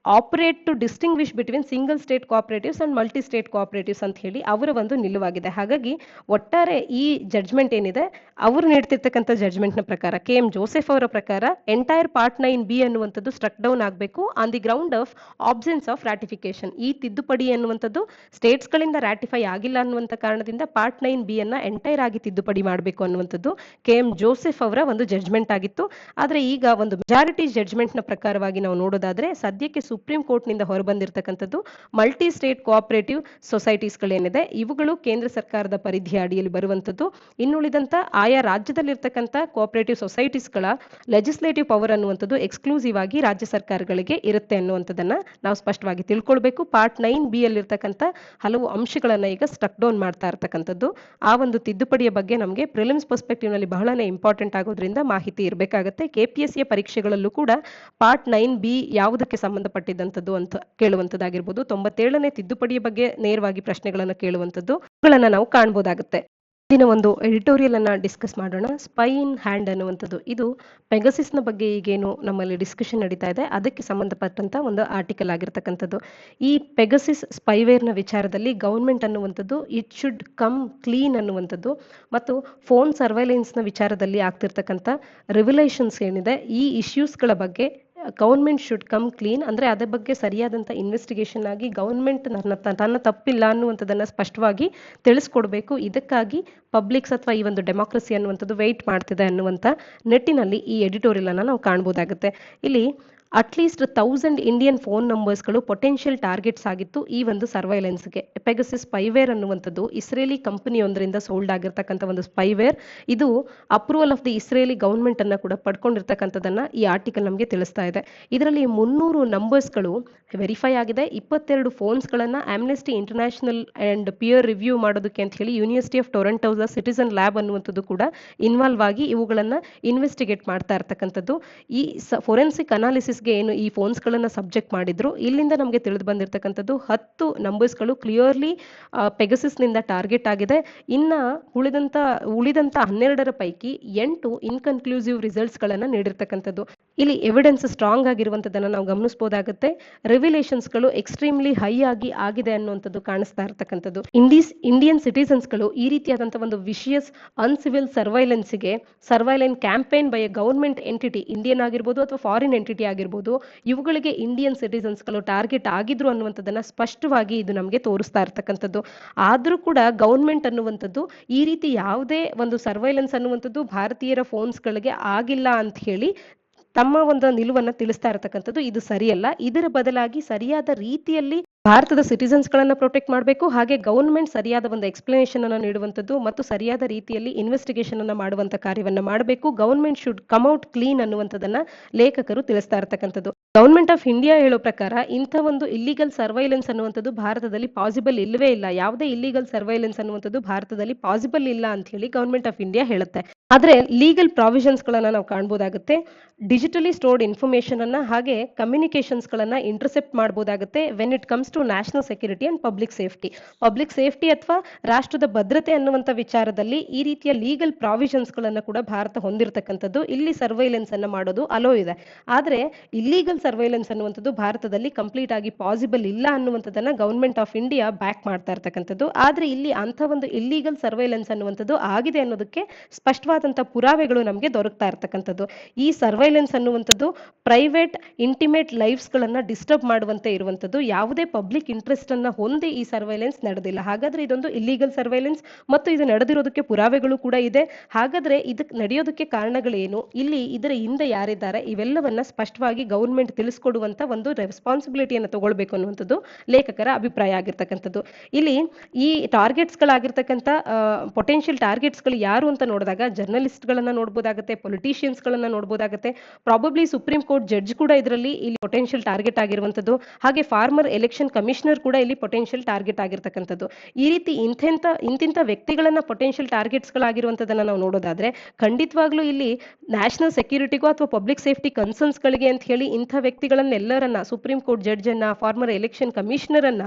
operate to distinguish between single state cooperatives and multi state cooperatives ಅಂತ ಹೇಳಿ ಅವರ ಒಂದು ನಿಲುವಾಗಿದೆ. ಹಾಗಾಗಿ ಒಟ್ಟಾರೆ ಈ ಜಡ್ಜ್ಮೆಂಟ್ ಏನಿದೆ, ಅವರು ನೀಡ್ತಿರ್ತಕ್ಕಂಥ ಜಡ್ಜ್ಮೆಂಟ್ನ ಪ್ರಕಾರ KM ಜೋಸೆಫ್ ಅವರ ಪ್ರಕಾರ ಎಂಟೈರ್ ಪಾರ್ಟ್ 9B ಅನ್ನುವಂಥದ್ದು ಸ್ಟ್ರಕ್ ಡೌನ್ ಆಗಬೇಕು on the ground of absence of ratification. ಈ ತಿದ್ದುಪಡಿ ಅನ್ನುವಂಥದ್ದು ಸ್ಟೇಟ್ಸ್ಗಳಿಂದ ರಾಟಿಫೈ ಆಗಿಲ್ಲ ಅನ್ನುವಂಥ ಕಾರಣದಿಂದ ಪಾರ್ಟ್ 9B ಅನ್ನ ಎಂಟೈರ್ ಆಗಿ ತಿದ್ದುಪಡಿ ಮಾಡಬೇಕು ಅನ್ನುವಂಥದ್ದು KM ಜೋಸೆಫ್ ಅವರ ಒಂದು ಜಡ್ಜ್ಮೆಂಟ್ ಆಗಿತ್ತು. ಆದರೆ ಈಗ ಒಂದು ಮೆಜಾರಿಟಿ ಜಡ್ಜ್ಮೆಂಟ್ನ ಪ್ರಕಾರವಾಗಿ ನಾವು ನೋಡೋದಾದ್ರೆ ಸದ್ಯಕ್ಕೆ ಸುಪ್ರೀಂ ಕೋರ್ಟ್ನಿಂದ ಹೊರಬಂದಿರತಕ್ಕಂಥದ್ದು ಮಲ್ಟಿ ಸ್ಟೇಟ್ ಕೋಆಪರೇಟಿವ್ ಸೊಸೈಟೀಸ್ಗಳೇನಿದೆ ಇವುಗಳು ಕೇಂದ್ರ ಸರ್ಕಾರದ ಪರಿಧಿಯ ಅಡಿಯಲ್ಲಿ ಬರುವಂಥದ್ದು. ಇನ್ನುಳಿದಂತ ಆಯಾ ರಾಜ್ಯದಲ್ಲಿರ್ತಕ್ಕಂಥ ಕೋಆಪರೇಟಿವ್ ಸೊಸೈಟೀಸ್ಗಳ ಲೆಜಿಸ್ಲೇಟಿವ್ ಪವರ್ ಅನ್ನುವಂಥದ್ದು ಎಕ್ಸ್ಕ್ಲೂಸಿವ್ ಆಗಿ ರಾಜ್ಯ ಸರ್ಕಾರಗಳಿಗೆ ಇರುತ್ತೆ ಅನ್ನುವಂಥದ್ದನ್ನ ನಾವು ಸ್ಪಷ್ಟವಾಗಿ ತಿಳ್ಕೊಳ್ಬೇಕು. ಪಾರ್ಟ್ 9B ಅಲ್ಲಿರ್ತಕ್ಕಂಥ ಹಲವು ಅಂಶಗಳನ್ನ ಈಗ ಸ್ಟ್ರಕ್ ಡೌನ್ ಮಾಡ್ತಾ ಇರ್ತಕ್ಕಂಥದ್ದು. ಆ ಒಂದು ತಿದ್ದುಪಡಿಯ ಬಗ್ಗೆ ನಮಗೆ ಪ್ರಿಲಿಮ್ಸ್ ಪರ್ಸ್ಪೆಕ್ಟಿವ್ ನಲ್ಲಿ ಬಹಳನೇ ಇಂಪಾರ್ಟೆಂಟ್ ಆಗೋದ್ರಿಂದ ಮಾಹಿತಿ ಇರಬೇಕಾಗುತ್ತೆ. KPSC ಪರೀಕ್ಷೆಗಳಲ್ಲೂ ಕೂಡ ಪಾರ್ಟ್ 9B ಯಾವುದಕ್ಕೆ ಸಂಬಂಧಪಟ್ಟಿದ್ದಂಥದ್ದು ಅಂತ ಕೇಳುವಂಥದ್ದಾಗಿರ್ಬೋದು, 97ನೇ ತಿದ್ದುಪಡಿಯ ಬಗ್ಗೆ ನೇರವಾಗಿ ಪ್ರಶ್ನೆಗಳನ್ನು ಕೇಳುವಂಥದ್ದು ಗಳನ್ನ ನಾವು ಕಾಣಬಹುದಾಗುತ್ತೆ. ಇಂದಿನ ಒಂದು ಎಡಿಟೋರಿಯಲ್ ಅನ್ನ ಡಿಸ್ಕಸ್ ಮಾಡೋಣ. ಸ್ಪೈ ಇನ್ ಹ್ಯಾಂಡ್ ಅನ್ನುವಂಥದ್ದು ಇದು ಪೆಗಸಿಸ್ನ ಬಗ್ಗೆ ಈಗೇನು ನಮ್ಮಲ್ಲಿ ಡಿಸ್ಕಷನ್ ನಡೀತಾ ಇದೆ ಅದಕ್ಕೆ ಸಂಬಂಧಪಟ್ಟಂತ ಒಂದು ಆರ್ಟಿಕಲ್ ಆಗಿರ್ತಕ್ಕಂಥದ್ದು. ಈ ಪೆಗಸಿಸ್ ಸ್ಪೈವೇರ್ನ ವಿಚಾರದಲ್ಲಿ ಗವರ್ಮೆಂಟ್ ಅನ್ನುವಂಥದ್ದು ಇಟ್ ಶುಡ್ ಕಮ್ ಕ್ಲೀನ್ ಅನ್ನುವಂಥದ್ದು ಮತ್ತು ಫೋನ್ ಸರ್ವೈಲೆನ್ಸ್ನ ವಿಚಾರದಲ್ಲಿ ಆಗ್ತಿರ್ತಕ್ಕಂಥ ರಿವಿಲೇಷನ್ಸ್ ಏನಿದೆ ಈ ಇಶ್ಯೂಸ್ಗಳ ಬಗ್ಗೆ ಗೌರ್ಮೆಂಟ್ ಶುಡ್ ಕಮ್ ಕ್ಲೀನ್ ಅಂದ್ರೆ ಅದರ ಬಗ್ಗೆ ಸರಿಯಾದಂಥ ಇನ್ವೆಸ್ಟಿಗೇಷನ್ ಆಗಿ ಗೌರ್ಮೆಂಟ್ ತನ್ನ ತಪ್ಪಿಲ್ಲ ಅನ್ನುವಂಥದ್ದನ್ನ ಸ್ಪಷ್ಟವಾಗಿ ತಿಳಿಸ್ಕೊಡ್ಬೇಕು. ಇದಕ್ಕಾಗಿ ಪಬ್ಲಿಕ್ಸ್ ಅಥವಾ ಈ ಒಂದು ಡೆಮಾಕ್ರಸಿ ಅನ್ನುವಂಥದ್ದು ವೆಯ್ಟ್ ಮಾಡ್ತಿದೆ ಅನ್ನುವಂಥ ನಿಟ್ಟಿನಲ್ಲಿ ಈ ಎಡಿಟೋರಿಯಲ್ ಅನ್ನ ನಾವು ಕಾಣಬಹುದಾಗುತ್ತೆ. ಇಲ್ಲಿ ಅಟ್ಲೀಸ್ಟ್ 1000 ಇಂಡಿಯನ್ ಫೋನ್ ನಂಬರ್ಸ್ಗಳು ಪೊಟೆನ್ಷಿಯಲ್ ಟಾರ್ಗೆಟ್ಸ್ ಆಗಿತ್ತು ಈ ಒಂದು ಸರ್ವೈಲೆನ್ಸ್ಗೆ. ಪೆಗಸಿಸ್ ಸ್ಪೈವೇರ್ ಅನ್ನುವಂಥದ್ದು ಇಸ್ರೇಲಿ ಕಂಪನಿಯೊಂದರಿಂದ ಸೋಲ್ಡ್ ಆಗಿರ್ತಕ್ಕಂಥ ಒಂದು ಸ್ಪೈವೇರ್. ಇದು approval of the Israeli government ಅನ್ನ ಕೂಡ ಪಡ್ಕೊಂಡಿರ್ತಕ್ಕಂಥದ್ದನ್ನ ಈ ಆರ್ಟಿಕಲ್ ನಮಗೆ ತಿಳಿಸ್ತಾ ಇದೆ. ಇದರಲ್ಲಿ 300 ನಂಬರ್ಸ್ಗಳು ವೆರಿಫೈ ಆಗಿದೆ. 22 ಫೋನ್ಸ್ಗಳನ್ನ Amnesty International and peer review ಮಾಡೋದಕ್ಕೆ ಅಂತ ಹೇಳಿ ಯೂನಿವರ್ಸಿಟಿ ಆಫ್ ಟೊರೆಂಟೋದ ಸಿಟಿಸನ್ ಲ್ಯಾಬ್ ಅನ್ನುವಂಥದ್ದು ಕೂಡ ಇನ್ವಾಲ್ವ್ ಆಗಿ ಇವುಗಳನ್ನ ಇನ್ವೆಸ್ಟಿಗೇಟ್ ಮಾಡ್ತಾ ಇರ್ತಕ್ಕಂಥದ್ದು. ಈ ಫೋರೆನ್ಸಿಕ್ ಅನಾಲಿಸಿಸ್ ಏನು ಈ ಫೋನ್ಸ್ಗಳನ್ನ ಸಬ್ಜೆಕ್ಟ್ ಮಾಡಿದ್ರು ಇಲ್ಲಿಂದ ನಮಗೆ ತಿಳಿದು ಬಂದಿರತಕ್ಕಂಥದ್ದು 10 ನಂಬರ್ಸ್ಗಳು ಕ್ಲಿಯರ್ಲಿ ಪೆಗಸಿಸ್ನಿಂದ ಟಾರ್ಗೆಟ್ ಆಗಿದೆ. ಇನ್ನ ಉಳಿದಂತ 12ರ ಪೈಕಿ 8 ಇನ್ಕನ್ಕ್ಲೂಸಿವ್ ರಿಸಲ್ಟ್ಸ್ಗಳನ್ನ ನೀಡಿರ್ತಕ್ಕಂಥದ್ದು. ಇಲ್ಲಿ ಎವಿಡೆನ್ಸ್ ಸ್ಟ್ರಾಂಗ್ ಆಗಿರುವಂತದನ್ನ ನಾವು ಗಮನಿಸಬಹುದಾಗುತ್ತೆ. ರೆವಿಲೇಷನ್ಸ್ಗಳು ಎಕ್ಸ್ಟ್ರೀಮ್ಲಿ ಹೈ ಆಗಿದೆ ಅನ್ನುವಂಥದ್ದು ಕಾಣಿಸ್ತಾ ಇರ್ತಕ್ಕಂಥದ್ದು. ಇಂಡಿಯನ್ ಸಿಟಿಸನ್ಸ್ಗಳು ಈ ರೀತಿಯಾದಂತಹ ಒಂದು ವಿಶಿಯಸ್ ಅನ್ಸಿವಿಲ್ ಸರ್ವೈಲೆನ್ಸ್ಗೆ surveillance campaign by government entity Indian ಆಗಿರ್ಬೋದು ಅಥವಾ ಫಾರಿನ್ ಎಂಟಿಟಿ ಆಗಿರ್ಬೋದು ಇವುಗಳಿಗೆ ಇಂಡಿಯನ್ ಸಿಟಿಸನ್ಸ್ಗಳು ಟಾರ್ಗೆಟ್ ಆಗಿದ್ರು ಅನ್ನುವಂಥದ್ದನ್ನ ಸ್ಪಷ್ಟವಾಗಿ ಇದು ನಮಗೆ ತೋರಿಸ್ತಾ ಇರ್ತಕ್ಕಂಥದ್ದು. ಆದ್ರೂ ಕೂಡ ಗವರ್ಮೆಂಟ್ ಅನ್ನುವಂಥದ್ದು ಈ ರೀತಿ ಯಾವುದೇ ಒಂದು ಸರ್ವೈಲೆನ್ಸ್ ಅನ್ನುವಂಥದ್ದು ಭಾರತೀಯರ ಫೋನ್ಸ್ಗಳಿಗೆ ಆಗಿಲ್ಲ ಅಂತ ಹೇಳಿ ತಮ್ಮ ಒಂದು ನಿಲುವನ್ನ ತಿಳಿಸ್ತಾ ಇರತಕ್ಕಂಥದ್ದು ಇದು ಸರಿಯಲ್ಲ. ಇದರ ಬದಲಾಗಿ ಸರಿಯಾದ ರೀತಿಯಲ್ಲಿ ಭಾರತದ ಸಿಟಿಸನ್ಸ್ಗಳನ್ನ ಪ್ರೊಟೆಕ್ಟ್ ಮಾಡಬೇಕು. ಹಾಗೆ ಗವರ್ಮೆಂಟ್ ಸರಿಯಾದ ಒಂದು ಎಕ್ಸ್ಪ್ಲನೇಷನ್ ಅನ್ನು ನೀಡುವಂಥದ್ದು ಮತ್ತು ಸರಿಯಾದ ರೀತಿಯಲ್ಲಿ ಇನ್ವೆಸ್ಟಿಗೇಷನ್ ಅನ್ನ ಮಾಡುವಂತ ಕಾರ್ಯವನ್ನ ಮಾಡಬೇಕು. Government should come out clean ಅನ್ನುವಂಥದ್ದನ್ನ ಲೇಖಕರು ತಿಳಿಸ್ತಾ ಇರತಕ್ಕಂಥದ್ದು. ಗವರ್ಮೆಂಟ್ ಆಫ್ ಇಂಡಿಯಾ ಹೇಳೋ ಪ್ರಕಾರ ಇಂಥ ಒಂದು ಇಲ್ಲಿಗಲ್ ಸರ್ವೈಲೆನ್ಸ್ ಅನ್ನುವಂಥದ್ದು ಭಾರತದಲ್ಲಿ ಪಾಸಿಬಲ್ ಇಲ್ಲವೇ ಇಲ್ಲ. ಯಾವುದೇ ಇಲ್ಲಿಗಲ್ ಸರ್ವೈಲೆನ್ಸ್ ಅನ್ನುವಂಥದ್ದು ಭಾರತದಲ್ಲಿ ಪಾಸಿಬಲ್ ಇಲ್ಲ ಅಂತ ಹೇಳಿ ಗವರ್ಮೆಂಟ್ ಆಫ್ ಇಂಡಿಯಾ ಹೇಳುತ್ತೆ. ಆದ್ರೆ ಲೀಗಲ್ ಪ್ರಾವಿಷನ್ಸ್ ಗಳನ್ನ ನಾವು ಕಾಣಬಹುದಾಗುತ್ತೆ. ಡಿಜಿಟಲಿ ಸ್ಟೋರ್ಡ್ ಇನ್ಫಾರ್ಮೇಶನ್ ಅನ್ನ ಹಾಗೆ ಕಮ್ಯುನಿಕೇಶನ್ಸ್ ಗಳನ್ನ ಇಂಟರ್ಸೆಪ್ಟ್ ಮಾಡಬಹುದಾಗುತ್ತೆ when it comes to national security and public safety. Public safety ಅಥವಾ ರಾಷ್ಟ್ರದ ಭದ್ರತೆ ಅನ್ನುವಂಥ ವಿಚಾರದಲ್ಲಿ ಈ ರೀತಿಯ ಲೀಗಲ್ ಪ್ರಾವಿಷನ್ಸ್ ಗಳನ್ನ ಕೂಡ ಭಾರತ ಹೊಂದಿರತಕ್ಕಂಥದ್ದು. ಇಲ್ಲಿ ಸರ್ವೈಲೆನ್ಸ್ ಅನ್ನ ಮಾಡೋದು ಅಲೋ ಇದೆ. ಆದ್ರೆ ಇಲ್ಲೀಗಲ್ ಸರ್ವೈಲೆನ್ಸ್ ಅನ್ನುವಂಥದ್ದು ಭಾರತದಲ್ಲಿ ಕಂಪ್ಲೀಟ್ ಆಗಿ ಪಾಸಿಬಲ್ ಇಲ್ಲ ಅನ್ನುವಂಥದ್ದನ್ನ ಗವರ್ಮೆಂಟ್ ಆಫ್ ಇಂಡಿಯಾ ಬ್ಯಾಕ್ ಮಾಡ್ತಾ ಇರ್ತಕ್ಕಂಥದ್ದು. ಆದ್ರೆ ಇಲ್ಲಿ ಅಂತ ಒಂದು ಇಲ್ಲೀಗಲ್ ಸರ್ವೈಲೆನ್ಸ್ ಅನ್ನುವಂಥದ್ದು ಆಗಿದೆ ಅನ್ನೋದಕ್ಕೆ ಸ್ಪಷ್ಟವಾದಂತ ಪುರಾವೆಗಳು ನಮಗೆ ದೊರಕ್ತಾ ಇರ್ತಕ್ಕಂಥದ್ದು. ಈ ಸರ್ವೈಲೆನ್ಸ್ ಅನ್ನುವಂಥದ್ದು ಪ್ರೈವೇಟ್ ಇಂಟಿಮೇಟ್ ಲೈಫ್ಸ್ ಗಳನ್ನ ಡಿಸ್ಟರ್ಬ್ ಮಾಡುವಂತೆ ಇರುವಂಥದ್ದು. ಯಾವುದೇ ಪಬ್ಲಿಕ್ ಇಂಟ್ರೆಸ್ಟ್ ಅನ್ನ ಹೊಂದಿ ಈ ಸರ್ವೈಲೆನ್ಸ್ ನಡೆದಿಲ್ಲ. ಹಾಗಾದ್ರೆ ಇದೊಂದು ಇಲ್ಲೀಗಲ್ ಸರ್ವೈಲೆನ್ಸ್ ಮತ್ತು ಇದು ನಡೆದಿರೋದಕ್ಕೆ ಪುರಾವೆಗಳು ಕೂಡ ಇದೆ. ಹಾಗಾದ್ರೆ ಇದಕ್ಕೆ ನಡೆಯೋದಕ್ಕೆ ಕಾರಣಗಳೇನು, ಇಲ್ಲಿ ಇದರ ಹಿಂದೆ ಯಾರಿದ್ದಾರೆ, ಇವೆಲ್ಲವನ್ನ ಸ್ಪಷ್ಟವಾಗಿ ಗವರ್ಮೆಂಟ್ ತಿಳಿಸ್ಕೊಡುವಂತ ಒಂದು ರೆಸ್ಪಾನ್ಸಿಬಿಲಿಟಿಯನ್ನು ತಗೊಳ್ಬೇಕು ಅನ್ನುವಂಥದ್ದು ಲೇಖಕರ ಅಭಿಪ್ರಾಯ ಆಗಿರ್ತಕ್ಕಂಥದ್ದು. ಇಲ್ಲಿ ಈ ಟಾರ್ಗೆಟ್ಸ್ಗಳಾಗಿರ್ತಕ್ಕಂಥ ಪೊಟೆನ್ಷಿಯಲ್ ಟಾರ್ಗೆಟ್ಸ್ಗಳು ಯಾರು ಅಂತ ನೋಡಿದಾಗ ಜರ್ನಲಿಸ್ಟ್ಗಳನ್ನ ನೋಡ್ಬೋದಾಗುತ್ತೆ, ಪೊಲಿಟಿಷಿಯನ್ಸ್ಗಳನ್ನ ನೋಡ್ಬೋದಾಗುತ್ತೆ, ಪ್ರಾಬಬ್ಲಿ ಸುಪ್ರೀಂ ಕೋರ್ಟ್ ಜಡ್ಜ್ ಕೂಡ ಇದರಲ್ಲಿ ಇಲ್ಲಿ ಪೊಟೆನ್ಷಿಯಲ್ ಟಾರ್ಗೆಟ್ ಆಗಿರುವಂಥದ್ದು, ಹಾಗೆ ಫಾರ್ಮರ್ ಎಲೆಕ್ಷನ್ ಕಮಿಷನರ್ ಕೂಡ ಇಲ್ಲಿ ಪೊಟೆನ್ಷಿಯಲ್ ಟಾರ್ಗೆಟ್ ಆಗಿರ್ತಕ್ಕಂಥದ್ದು. ಈ ರೀತಿ ಇಂತಿಂಥ ವ್ಯಕ್ತಿಗಳನ್ನ ಪೊಟೆನ್ಷಿಯಲ್ ಟಾರ್ಗೆಟ್ಸ್ಗಳಾಗಿರುವಂಥದ್ದನ್ನ ನಾವು ನೋಡೋದಾದ್ರೆ ಖಂಡಿತವಾಗ್ಲೂ ಇಲ್ಲಿ ನ್ಯಾಷನಲ್ ಸೆಕ್ಯೂರಿಟಿಗೂ ಅಥವಾ ಪಬ್ಲಿಕ್ ಸೇಫ್ಟಿ ಕನ್ಸರ್ನ್ಸ್ಗಳಿಗೆ ಅಂತ ಹೇಳಿ ಇಂಥ ವ್ಯಕ್ತಿಗಳನ್ನೆಲ್ಲರನ್ನ ಸುಪ್ರೀಂ ಕೋರ್ಟ್ ಜಡ್ಜ್ ಅನ್ನ, ಫಾರ್ಮರ್ ಎಲೆಕ್ಷನ್ ಕಮಿಷನರ್ ಅನ್ನ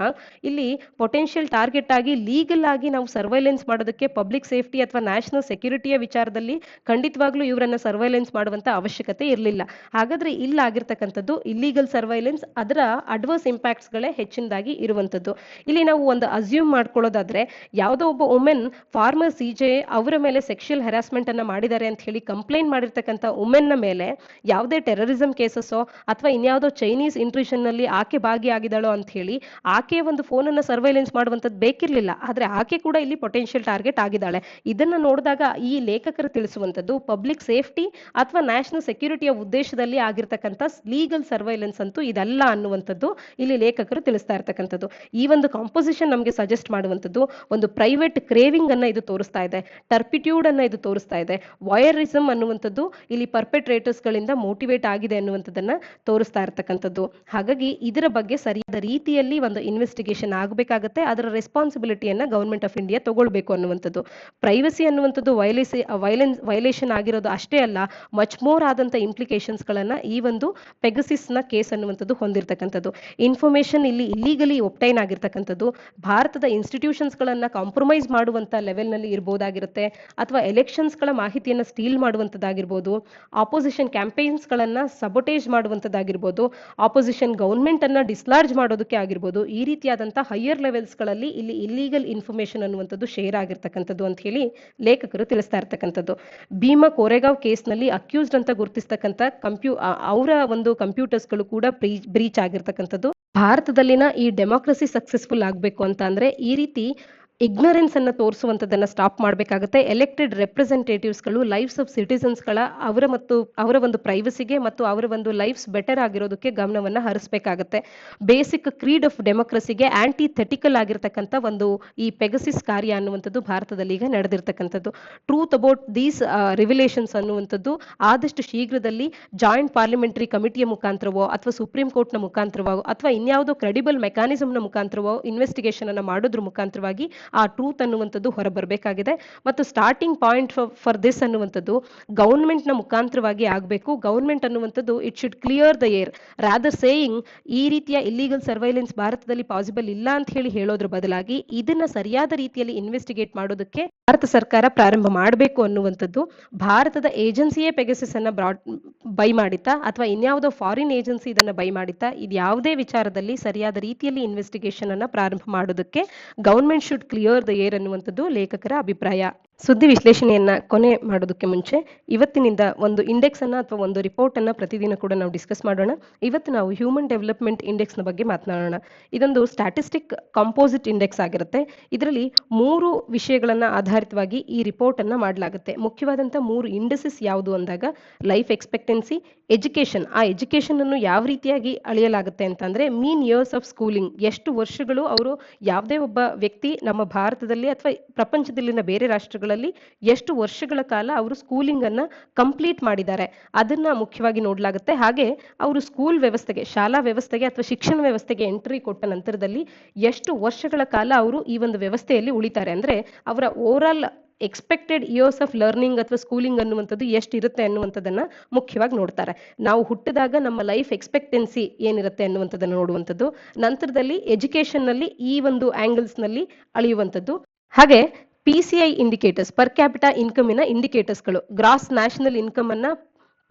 ಇಲ್ಲಿ ಪೊಟೆನ್ಷಿಯಲ್ ಟಾರ್ಗೆಟ್ ಆಗಿ ಲೀಗಲ್ ಆಗಿ ನಾವು ಸರ್ವೈಲೆನ್ಸ್ ಮಾಡೋದಕ್ಕೆ ಪಬ್ಲಿಕ್ ಸೇಫ್ಟಿ ಅಥವಾ ನ್ಯಾಷನಲ್ ಸೆಕ್ಯೂರಿಟಿಯ ವಿಚಾರದಲ್ಲಿ ಖಂಡಿತವಾಗ್ಲೂ ಇವರನ್ನ ಸರ್ವೈಲೆನ್ಸ್ ಮಾಡುವಂತ ಅವಶ್ಯಕತೆ ಇರಲಿಲ್ಲ. ಹಾಗಾದ್ರೆ ಇಲ್ಲಿ ಆಗಿರ್ತಕ್ಕಂಥದ್ದು ಇಲ್ಲಿಗಲ್ ಸರ್ವೈಲೆನ್ಸ್, ಅದರ ಅಡ್ವರ್ಸ್ ಇಂಪ್ಯಾಕ್ಟ್ಸ್ ಗಳೇ ಹೆಚ್ಚಿನದಾಗಿ ಇರುವಂತದ್ದು. ಇಲ್ಲಿ ನಾವು ಒಂದು ಅಸ್ಯೂಮ್ ಮಾಡ್ಕೊಳ್ಳೋದಾದ್ರೆ ಯಾವುದೋ ಒಬ್ಬ ವುಮೆನ್ ಫಾರ್ಮರ್ ಸಿಜೆ ಅವರ ಮೇಲೆ ಸೆಕ್ಷುಯಲ್ ಹರಾಸ್ಮೆಂಟ್ ಅನ್ನ ಮಾಡಿದ್ದಾರೆ ಅಂತ ಹೇಳಿ ಕಂಪ್ಲೇಂಟ್ ಮಾಡಿರ್ತಕ್ಕಂಥ ವುಮೆನ್ ನ ಮೇಲೆ ಯಾವುದೇ ಟೆರರಿಸಂ ಕೇಸಸ್ಸೋ ಅಥವಾ ಇನ್ಯಾವುದೋ ಚೈನೀಸ್ ಇಂಟ್ರಿಷನ್ ನಲ್ಲಿ ಆಕೆ ಭಾಗಿಯಾಗಿದ್ದಾಳೋ ಅಂತ ಹೇಳಿ ಆಕೆ ಒಂದು ಫೋನ್ ಅನ್ನ ಸರ್ವೈಲೆನ್ಸ್ ಮಾಡುವಂತದ್ದು ಬೇಕಿರ್ಲಿಲ್ಲ. ಆದ್ರೆ ಆಕೆ ಕೂಡ ಇಲ್ಲಿ ಪೊಟೆನ್ಷಿಯಲ್ ಟಾರ್ಗೆಟ್ ಆಗಿದ್ದಾಳೆ. ಇದನ್ನ ನೋಡಿದಾಗ ಈ ಲೇಖಕರು ತಿಳಿಸುವಂತದ್ದು ಪಬ್ಲಿಕ್ ಸೇಫ್ಟಿ ಅಥವಾ ನ್ಯಾಷನಲ್ ಸೆಕ್ಯೂರಿಟಿಯ ಉದ್ದೇಶದಲ್ಲಿ ಆಗಿರ್ತಕ್ಕಂಥ ಲೀಗಲ್ ಸರ್ವೈಲೆನ್ಸ್ ಅಂತೂ ಇದಲ್ಲ ಅನ್ನುವಂಥದ್ದು ಇಲ್ಲಿ ಲೇಖಕರು ತಿಳಿಸ್ತಾ ಇರ್ತಕ್ಕಂಥದ್ದು. ಈ ಒಂದು ಕಾಂಪೋಸಿಷನ್ ನಮಗೆ ಸಜೆಸ್ಟ್ ಮಾಡುವಂಥದ್ದು ಒಂದು ಪ್ರೈವೇಟ್ ಕ್ರೇವಿಂಗ್ ಅನ್ನ ಇದು ತೋರಿಸ್ತಾ ಇದೆ, ಟರ್ಪಿಟ್ಯೂಡ್ ಅನ್ನ ಇದು ತೋರಿಸ್ತಾ ಇದೆ, ವಾಯರಿಸಮ್ ಅನ್ನುವಂಥದ್ದು ಇಲ್ಲಿ ಪರ್ಪೆಟ್ರೇಟರ್ಸ್ ಗಳಿಂದ ಮೋಟಿವೇಟ್ ಆಗಿದೆ ಅನ್ನುವಂಥದ್ದನ್ನ ತೋರಿಸ್ತಾ ಇರ್ತಕ್ಕಂಥದ್ದು. ಹಾಗಾಗಿ ಇದರ ಬಗ್ಗೆ ಸರಿಯಾದ ರೀತಿಯಲ್ಲಿ ಒಂದು ಇನ್ವೆಸ್ಟಿಗೇಷನ್ ಆಗಬೇಕಾಗುತ್ತೆ, ಅದರ ರೆಸ್ಪಾನ್ಸಿಬಿಲಿಟಿಯನ್ನ ಗವರ್ಮೆಂಟ್ ಆಫ್ ಇಂಡಿಯಾ ತಗೊಳ್ಬೇಕು ಅನ್ನುವಂಥದ್ದು. ಪ್ರೈವಸಿ ಅನ್ನುವಂಥದ್ದು ವೈಲೇಷನ್ ಆಗಿರೋದು ಅಷ್ಟೇ ಅಲ್ಲ, ಮಚ್ ಮೋರ್ ಆದಂತ ಇಂಪ್ಲಿಕೇಶನ್ಸ್ ಗಳನ್ನ ಈ ಒಂದು ಪೆಗಸಿಸ್ ನ ಕೇಸ್ ಅನ್ನುವಂಥದ್ದು ಹೊಂದಿರತಕ್ಕಂಥದ್ದು. ಇನ್ಫಾರ್ಮೇಶನ್ ಇಲ್ಲಿ ಇಲ್ಲಿಗಲಿ ಒಬ್ಟೈನ್ ಆಗಿರ್ತಕ್ಕಂಥದ್ದು, ಭಾರತದ ಇನ್ಸ್ಟಿಟ್ಯೂಷನ್ಸ್ ಗಳನ್ನ ಕಾಂಪ್ರಮೈಸ್ ಮಾಡುವಂತ ಲೆವೆಲ್ ನಲ್ಲಿ ಇರಬಹುದಾಗಿರುತ್ತೆ, ಅಥವಾ ಎಲೆಕ್ಷನ್ಸ್ ಗಳ ಮಾಹಿತಿಯನ್ನ ಸ್ಟೀಲ್ ಮಾಡುವಂತದ್ದಾಗಿರ್ಬೋದು, ಆಪೋಸಿಷನ್ ಕ್ಯಾಂಪೇನ್ಸ್ ಗಳನ್ನ ಸಬೋಟೇಜ್ ಮಾಡುವಂತದ್ದಾಗಿರ್ಬೋದು, ಆಪೋಸಿಷನ್ ಗವರ್ಮೆಂಟ್ ಅನ್ನ ಡಿಸ್ಲಾರ್ಜ್ ಮಾಡೋದಕ್ಕೆ ಆಗಿರ್ಬೋದು, ಈ ರೀತಿಯಾದಂತಹ ಹೈಯರ್ ಲೆವೆಲ್ಸ್ ಗಳಲ್ಲಿ ಇಲ್ಲಿ ಇಲ್ಲಿಗಲ್ ಇನ್ಫಾರ್ಮೇಶನ್ ಅನ್ನುವಂಥದ್ದು ಶೇರ್ ಆಗಿರ್ತಕ್ಕಂಥದ್ದು ಅಂತ ಹೇಳಿ ಲೇಖಕರು ತಿಳಿಸ್ತಾ ಇರ್ತಕ್ಕಂಥದ್ದು. ಭೀಮಾ ಕೋರೆಗಾಂವ್ ಕೇಸ್ ನಲ್ಲಿ ಅಕ್ಯೂಸ್ಡ್ ಅಂತ ಗುರುತಿಸ್ತಕ್ಕಂಥ ಅವರ ಒಂದು ಕಂಪ್ಯೂಟರ್ಸ್ ಗಳು ಕೂಡ ಬ್ರೀಚ್ ಆಗಿರ್ತಕ್ಕಂಥದ್ದು. ಭಾರತದಲ್ಲಿನ ಈ ಡೆಮೋಕ್ರಸಿ ಸಕ್ಸಸ್ಫುಲ್ ಆಗಬೇಕು ಅಂತ ಅಂದ್ರೆ ಈ ರೀತಿ ಇಗ್ನರೆನ್ಸ್ ಅನ್ನ ತೋರಿಸುವಂತದನ್ನ ಸ್ಟಾಪ್ ಮಾಡಬೇಕಾಗುತ್ತೆ. ಎಲೆಕ್ಟೆಡ್ ರೆಪ್ರೆಸೆಂಟೇಟಿವ್ಸ್ ಗಳು ಲೈಫ್ಸ್ ಆಫ್ ಸಿಟಿಸನ್ಸ್ ಗಳ ಅವರ ಒಂದು ಪ್ರೈವಸಿಗೆ ಮತ್ತು ಅವರ ಒಂದು ಲೈಫ್ಸ್ ಬೆಟರ್ ಆಗಿರೋದಕ್ಕೆ ಗಮನವನ್ನ ಹರಿಸಬೇಕಾಗುತ್ತೆ. ಬೇಸಿಕ್ ಕ್ರೀಡ್ ಆಫ್ ಡೆಮೋಕ್ರಸಿಗೆ ಆಂಟಿಥೆಟಿಕಲ್ ಆಗಿರ್ತಕ್ಕಂಥ ಒಂದು ಈ ಪೆಗಸಿಸ್ ಕಾರ್ಯ ಅನ್ನುವಂಥದ್ದು ಭಾರತದಲ್ಲಿ ಈಗ ನಡೆದಿರ್ತಕ್ಕಂಥದ್ದು. ಟ್ರೂತ್ ಅಬೌಟ್ ದೀಸ್ ರಿವಿಲೇಷನ್ಸ್ ಅನ್ನುವಂಥದ್ದು ಆದಷ್ಟು ಶೀಘ್ರದಲ್ಲಿ ಜಾಯಿಂಟ್ ಪಾರ್ಲಿಮೆಂಟರಿ ಕಮಿಟಿಯ ಮುಖಾಂತರವೋ ಅಥವಾ ಸುಪ್ರೀಂ ಕೋರ್ಟ್ ನ ಮುಖಾಂತರವೋ ಅಥವಾ ಇನ್ಯಾವುದೋ ಕ್ರೆಡಿಬಲ್ ಮೆಕ್ಯಾನಿಸಮ್ ನ ಮುಖಾಂತರವೋ ಇನ್ವೆಸ್ಟಿಗೇಷನ್ ಅನ್ನ ಮಾಡೋದ್ರ ಮುಖಾಂತರವಾಗಿ ಆ ಟ್ರೂತ್ ಅನ್ನುವಂಥದ್ದು ಹೊರಬರಬೇಕಾಗಿದೆ. ಮತ್ತು ಸ್ಟಾರ್ಟಿಂಗ್ ಪಾಯಿಂಟ್ ಫಾರ್ ದಿಸ್ ಅನ್ನುವಂಥದ್ದು ಗವರ್ಮೆಂಟ್ ನ ಮುಖಾಂತರವಾಗಿ ಆಗಬೇಕು. ಗವರ್ಮೆಂಟ್ ಅನ್ನುವಂಥದ್ದು it should clear the air rather saying ಈ ರೀತಿಯ ಇಲ್ಲಿಗಲ್ ಸರ್ವೈಲೆನ್ಸ್ ಭಾರತದಲ್ಲಿ ಪಾಸಿಬಲ್ ಇಲ್ಲ ಅಂತ ಹೇಳೋದ್ರ ಬದಲಾಗಿ ಇದನ್ನ ಸರಿಯಾದ ರೀತಿಯಲ್ಲಿ ಇನ್ವೆಸ್ಟಿಗೇಟ್ ಮಾಡೋದಕ್ಕೆ ಭಾರತ ಸರ್ಕಾರ ಪ್ರಾರಂಭ ಮಾಡಬೇಕು ಅನ್ನುವಂಥದ್ದು. ಭಾರತದ ಏಜೆನ್ಸಿಯೇ ಪೆಗಸಿಸ್ ಅನ್ನ ಬೈ ಮಾಡಿತ್ತಾ ಅಥವಾ ಇನ್ಯಾವುದೋ ಫಾರಿನ್ ಏಜೆನ್ಸಿ ಇದನ್ನ ಬೈ ಮಾಡಿತ್ತಾ, ಇದು ಯಾವುದೇ ವಿಚಾರದಲ್ಲಿ ಸರಿಯಾದ ರೀತಿಯಲ್ಲಿ ಇನ್ವೆಸ್ಟಿಗೇಷನ್ ಅನ್ನ ಪ್ರಾರಂಭ ಮಾಡೋದಕ್ಕೆ government should clear the air ಅನ್ನುವಂಥದ್ದು ಲೇಖಕರ ಅಭಿಪ್ರಾಯ. ಸುದ್ದಿ ವಿಶ್ಲೇಷಣೆಯನ್ನ ಕೊನೆ ಮಾಡೋದಕ್ಕೆ ಮುಂಚೆ ಇವತ್ತಿನಿಂದ ಒಂದು ಇಂಡೆಕ್ಸ್ ಅನ್ನ ಅಥವಾ ಒಂದು ರಿಪೋರ್ಟ್ ಅನ್ನ ಪ್ರತಿದಿನ ಕೂಡ ನಾವು ಡಿಸ್ಕಸ್ ಮಾಡೋಣ. ಇವತ್ತು ನಾವು ಹ್ಯೂಮನ್ ಡೆವಲಪ್ಮೆಂಟ್ ಇಂಡೆಕ್ಸ್ ನ ಬಗ್ಗೆ ಮಾತನಾಡೋಣ. ಇದೊಂದು ಸ್ಟ್ಯಾಟಿಸ್ಟಿಕ್ ಕಾಂಪೋಸಿಟ್ ಇಂಡೆಕ್ಸ್ ಆಗಿರುತ್ತೆ. ಇದರಲ್ಲಿ 3 ವಿಷಯಗಳನ್ನ ಆಧಾರಿತವಾಗಿ ಈ ರಿಪೋರ್ಟ್ ಅನ್ನ ಮಾಡಲಾಗುತ್ತೆ. ಮುಖ್ಯವಾದಂತ 3 ಇಂಡಿಸಸ್ ಯಾವುದು ಅಂದಾಗ ಲೈಫ್ ಎಕ್ಸ್ಪೆಕ್ಟೆನ್ಸಿ, ಎಜುಕೇಶನ್. ಆ ಎಜುಕೇಶನ್ ಅನ್ನು ಯಾವ ರೀತಿಯಾಗಿ ಅಳೆಯಲಾಗುತ್ತೆ ಅಂತಂದ್ರೆ ಮೀನ್ ಇಯರ್ಸ್ ಆಫ್ ಸ್ಕೂಲಿಂಗ್, ಎಷ್ಟು ವರ್ಷಗಳು ಅವರು ಯಾವುದೇ ಒಬ್ಬ ವ್ಯಕ್ತಿ ನಮ್ಮ ಭಾರತದಲ್ಲಿ ಅಥವಾ ಪ್ರಪಂಚದಲ್ಲಿನ ಬೇರೆ ರಾಷ್ಟ್ರಗಳಲ್ಲಿ ಎಷ್ಟು ವರ್ಷಗಳ ಕಾಲ ಅವರು ಸ್ಕೂಲಿಂಗ್ ಅನ್ನ ಕಂಪ್ಲೀಟ್ ಮಾಡಿದ್ದಾರೆ ಅದನ್ನ ಮುಖ್ಯವಾಗಿ ನೋಡಲಾಗುತ್ತೆ. ಹಾಗೆ ಅವರು ಸ್ಕೂಲ್ ವ್ಯವಸ್ಥೆಗೆ, ಶಾಲಾ ವ್ಯವಸ್ಥೆಗೆ ಅಥವಾ ಶಿಕ್ಷಣ ವ್ಯವಸ್ಥೆಗೆ ಎಂಟ್ರಿ ಕೊಟ್ಟ ನಂತರದಲ್ಲಿ ಎಷ್ಟು ವರ್ಷಗಳ ಕಾಲ ಅವರು ಈ ಒಂದು ವ್ಯವಸ್ಥೆಯಲ್ಲಿ ಉಳಿತಾರೆ, ಅಂದ್ರೆ ಅವರ overall expected years of learning ಅಥವಾ ಸ್ಕೂಲಿಂಗ್ ಅನ್ನುವಂಥದ್ದು ಎಷ್ಟಿರುತ್ತೆ ಅನ್ನುವಂಥದ್ದನ್ನ ಮುಖ್ಯವಾಗಿ ನೋಡ್ತಾರೆ. ನಾವು ಹುಟ್ಟಿದಾಗ ನಮ್ಮ ಲೈಫ್ ಎಕ್ಸ್ಪೆಕ್ಟೆನ್ಸಿ ಏನಿರುತ್ತೆ ಅನ್ನುವಂಥದ್ದನ್ನ ನೋಡುವಂಥದ್ದು, ನಂತರದಲ್ಲಿ ಎಜುಕೇಶನ್ ನಲ್ಲಿ ಈ ಒಂದು ಆಂಗಲ್ಸ್ ನಲ್ಲಿ ಅಳೆಯುವಂಥದ್ದು, ಹಾಗೆ PCI ಇಂಡಿಕೇಟರ್ಸ್, ಪರ್ ಕ್ಯಾಪಿಟಾ ಇನ್ಕಮಿನ ಇಂಡಿಕೇಟರ್ಸ್ಗಳು, ಗ್ರಾಸ್ ನ್ಯಾಷನಲ್ ಇನ್ಕಮ್ ಅನ್ನ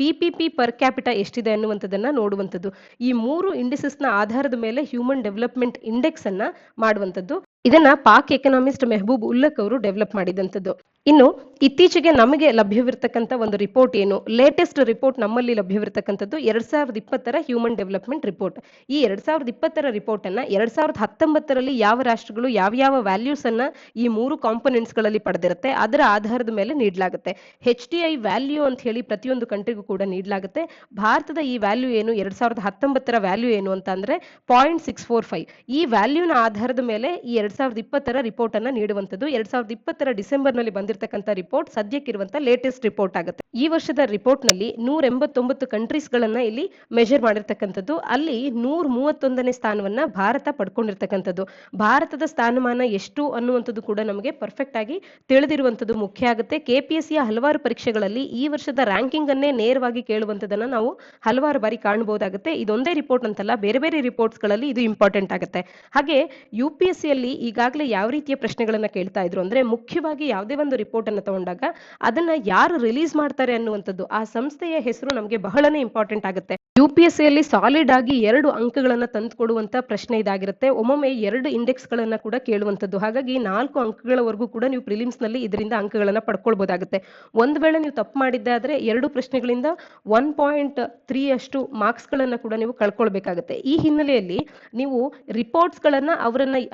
PPP ಪರ್ ಕ್ಯಾಪಿಟಾ ಎಷ್ಟಿದೆ ಅನ್ನುವಂಥದ್ದನ್ನ ನೋಡುವಂಥದ್ದು. ಈ 3 ಇಂಡಿಸಸ್ ನ ಆಧಾರದ ಮೇಲೆ ಹ್ಯೂಮನ್ ಡೆವಲಪ್ಮೆಂಟ್ ಇಂಡೆಕ್ಸ್ ಅನ್ನ ಮಾಡುವಂಥದ್ದು. ಇದನ್ನ ಪಾಕ್ ಎಕನಾಮಿಸ್ಟ್ ಮೆಹಬೂಬ್ ಉಲ್ಲಕ್ ಅವರು ಡೆವಲಪ್ ಮಾಡಿದಂಥದ್ದು. ಇನ್ನು ಇತ್ತೀಚೆಗೆ ನಮಗೆ ಲಭ್ಯವಿರ್ತಕ್ಕಂಥ ಒಂದು ರಿಪೋರ್ಟ್ ಏನು, ಲೇಟೆಸ್ಟ್ ರಿಪೋರ್ಟ್ ನಮ್ಮಲ್ಲಿ ಲಭ್ಯವಿರ್ತಕ್ಕಂಥದ್ದು 2020ರ ಹ್ಯೂಮನ್ ಡೆವಲಪ್ಮೆಂಟ್ ರಿಪೋರ್ಟ್. ಈ 2020ರ ರಿಪೋರ್ಟ್ ಅನ್ನ 2019ರಲ್ಲಿ ಯಾವ ರಾಷ್ಟ್ರಗಳು ಯಾವ ವ್ಯಾಲ್ಯೂಸ್ ಅನ್ನ ಈ 3 ಕಾಂಪೊನೆಂಟ್ಸ್ ಗಳಲ್ಲಿ ಪಡೆದಿರುತ್ತೆ ಅದರ ಆಧಾರದ ಮೇಲೆ ನೀಡಲಾಗುತ್ತೆ. HDI ವ್ಯಾಲ್ಯೂ ಅಂತ ಹೇಳಿ ಪ್ರತಿಯೊಂದು ಕಂಟ್ರಿಗೂ ಕೂಡ ನೀಡಲಾಗುತ್ತೆ. ಭಾರತದ ಈ ವ್ಯಾಲ್ಯೂ ಏನು, 2019ರ ವ್ಯಾಲ್ಯೂ ಏನು ಅಂತ ಅಂದ್ರೆ 0.645. ಈ ವ್ಯಾಲ್ಯೂನ ಆಧಾರದ ಮೇಲೆ ಈ 2020ರ ರಿಪೋರ್ಟ್ ಅನ್ನ ನೀಡುವಂತದ್ದು. 2020ರ ಡಿಸೆಂಬರ್ನಲ್ಲಿ ಬಂದಿರತಕ್ಕಂಥ ರಿಪೋರ್ಟ್ ಸದ್ಯಕ್ಕಿರುವಂತ ಲೇಟೆಸ್ಟ್ ರಿಪೋರ್ಟ್ ಆಗುತ್ತೆ. ಈ ವರ್ಷದ ರಿಪೋರ್ಟ್ ನಲ್ಲಿ 189 ಕಂಟ್ರೀಸ್ ಗಳನ್ನ ಇಲ್ಲಿ ಮೆಜರ್ ಮಾಡಿರ್ತಕ್ಕಂಥದ್ದು. ಅಲ್ಲಿ 131ನೇ ಸ್ಥಾನವನ್ನ ಭಾರತ ಪಡ್ಕೊಂಡಿರ್ತಕ್ಕಂಥದ್ದು. ಭಾರತದ ಸ್ಥಾನಮಾನ ಎಷ್ಟು ಅನ್ನುವಂಥದ್ದು ಕೂಡ ನಮಗೆ ಪರ್ಫೆಕ್ಟ್ ಆಗಿ ತಿಳಿದಿರುವಂತದ್ದು ಮುಖ್ಯ ಆಗುತ್ತೆ. KPSCಯ ಹಲವಾರು ಪರೀಕ್ಷೆಗಳಲ್ಲಿ ಈ ವರ್ಷದ ರ್ಯಾಂಕಿಂಗ್ ಅನ್ನೇ ನೇರವಾಗಿ ಕೇಳುವಂತದನ್ನ ನಾವು ಹಲವಾರು ಬಾರಿ ಕಾಣಬಹುದಾಗುತ್ತೆ. ಇದೊಂದೇ ರಿಪೋರ್ಟ್ ಅಂತಲ್ಲ, ಬೇರೆ ಬೇರೆ ರಿಪೋರ್ಟ್ಸ್ ಗಳಲ್ಲಿ ಇದು ಇಂಪಾರ್ಟೆಂಟ್ ಆಗುತ್ತೆ. ಹಾಗೆ UPSCಯಲ್ಲಿ ಈಗಾಗಲೇ ಯಾವ ರೀತಿಯ ಪ್ರಶ್ನೆಗಳನ್ನ ಕೇಳ್ತಾ ಇದ್ರು ಅಂದ್ರೆ, ಮುಖ್ಯವಾಗಿ ಯಾವುದೇ ಒಂದು ರಿಪೋರ್ಟ್ ಅನ್ನ ತಗೊಂಡಾಗ ಅದನ್ನ ಯಾರು ರಿಲೀಸ್ ಮಾಡ್ತಾರೆ ಅನ್ನುವಂಥದ್ದು, ಆ ಸಂಸ್ಥೆಯ ಹೆಸರು ನಮಗೆ ಬಹಳನೇ ಇಂಪಾರ್ಟೆಂಟ್ ಆಗುತ್ತೆ. UPSCಯಲ್ಲಿ ಸಾಲಿಡ್ ಆಗಿ 2 ಅಂಕಗಳನ್ನ ತಂದುಕೊಡುವಂತ ಪ್ರಶ್ನೆ ಇದಾಗಿರುತ್ತೆ. ಒಮ್ಮೊಮ್ಮೆ 2 ಇಂಡೆಕ್ಸ್ ಗಳನ್ನ ಕೂಡ ಕೇಳುವಂತದ್ದು. ಹಾಗಾಗಿ 4 ಅಂಕಗಳವರೆಗೂ ಕೂಡ ನೀವು ಪ್ರಿಲಿಮ್ಸ್ ನಲ್ಲಿ ಇದರಿಂದ ಅಂಕಗಳನ್ನ ಪಡ್ಕೊಳ್ಬಹುದಾಗುತ್ತೆ. ಒಂದ್ ವೇಳೆ ನೀವು ತಪ್ಪು ಮಾಡಿದ್ದೆ ಆದ್ರೆ 2 ಪ್ರಶ್ನೆಗಳಿಂದ 1.3 ಅಷ್ಟು ಮಾರ್ಕ್ಸ್ ಗಳನ್ನ ಕೂಡ ನೀವು ಕಳ್ಕೊಳ್ಬೇಕಾಗುತ್ತೆ. ಈ ಹಿನ್ನೆಲೆಯಲ್ಲಿ ನೀವು ರಿಪೋರ್ಟ್ಸ್ ಗಳನ್ನ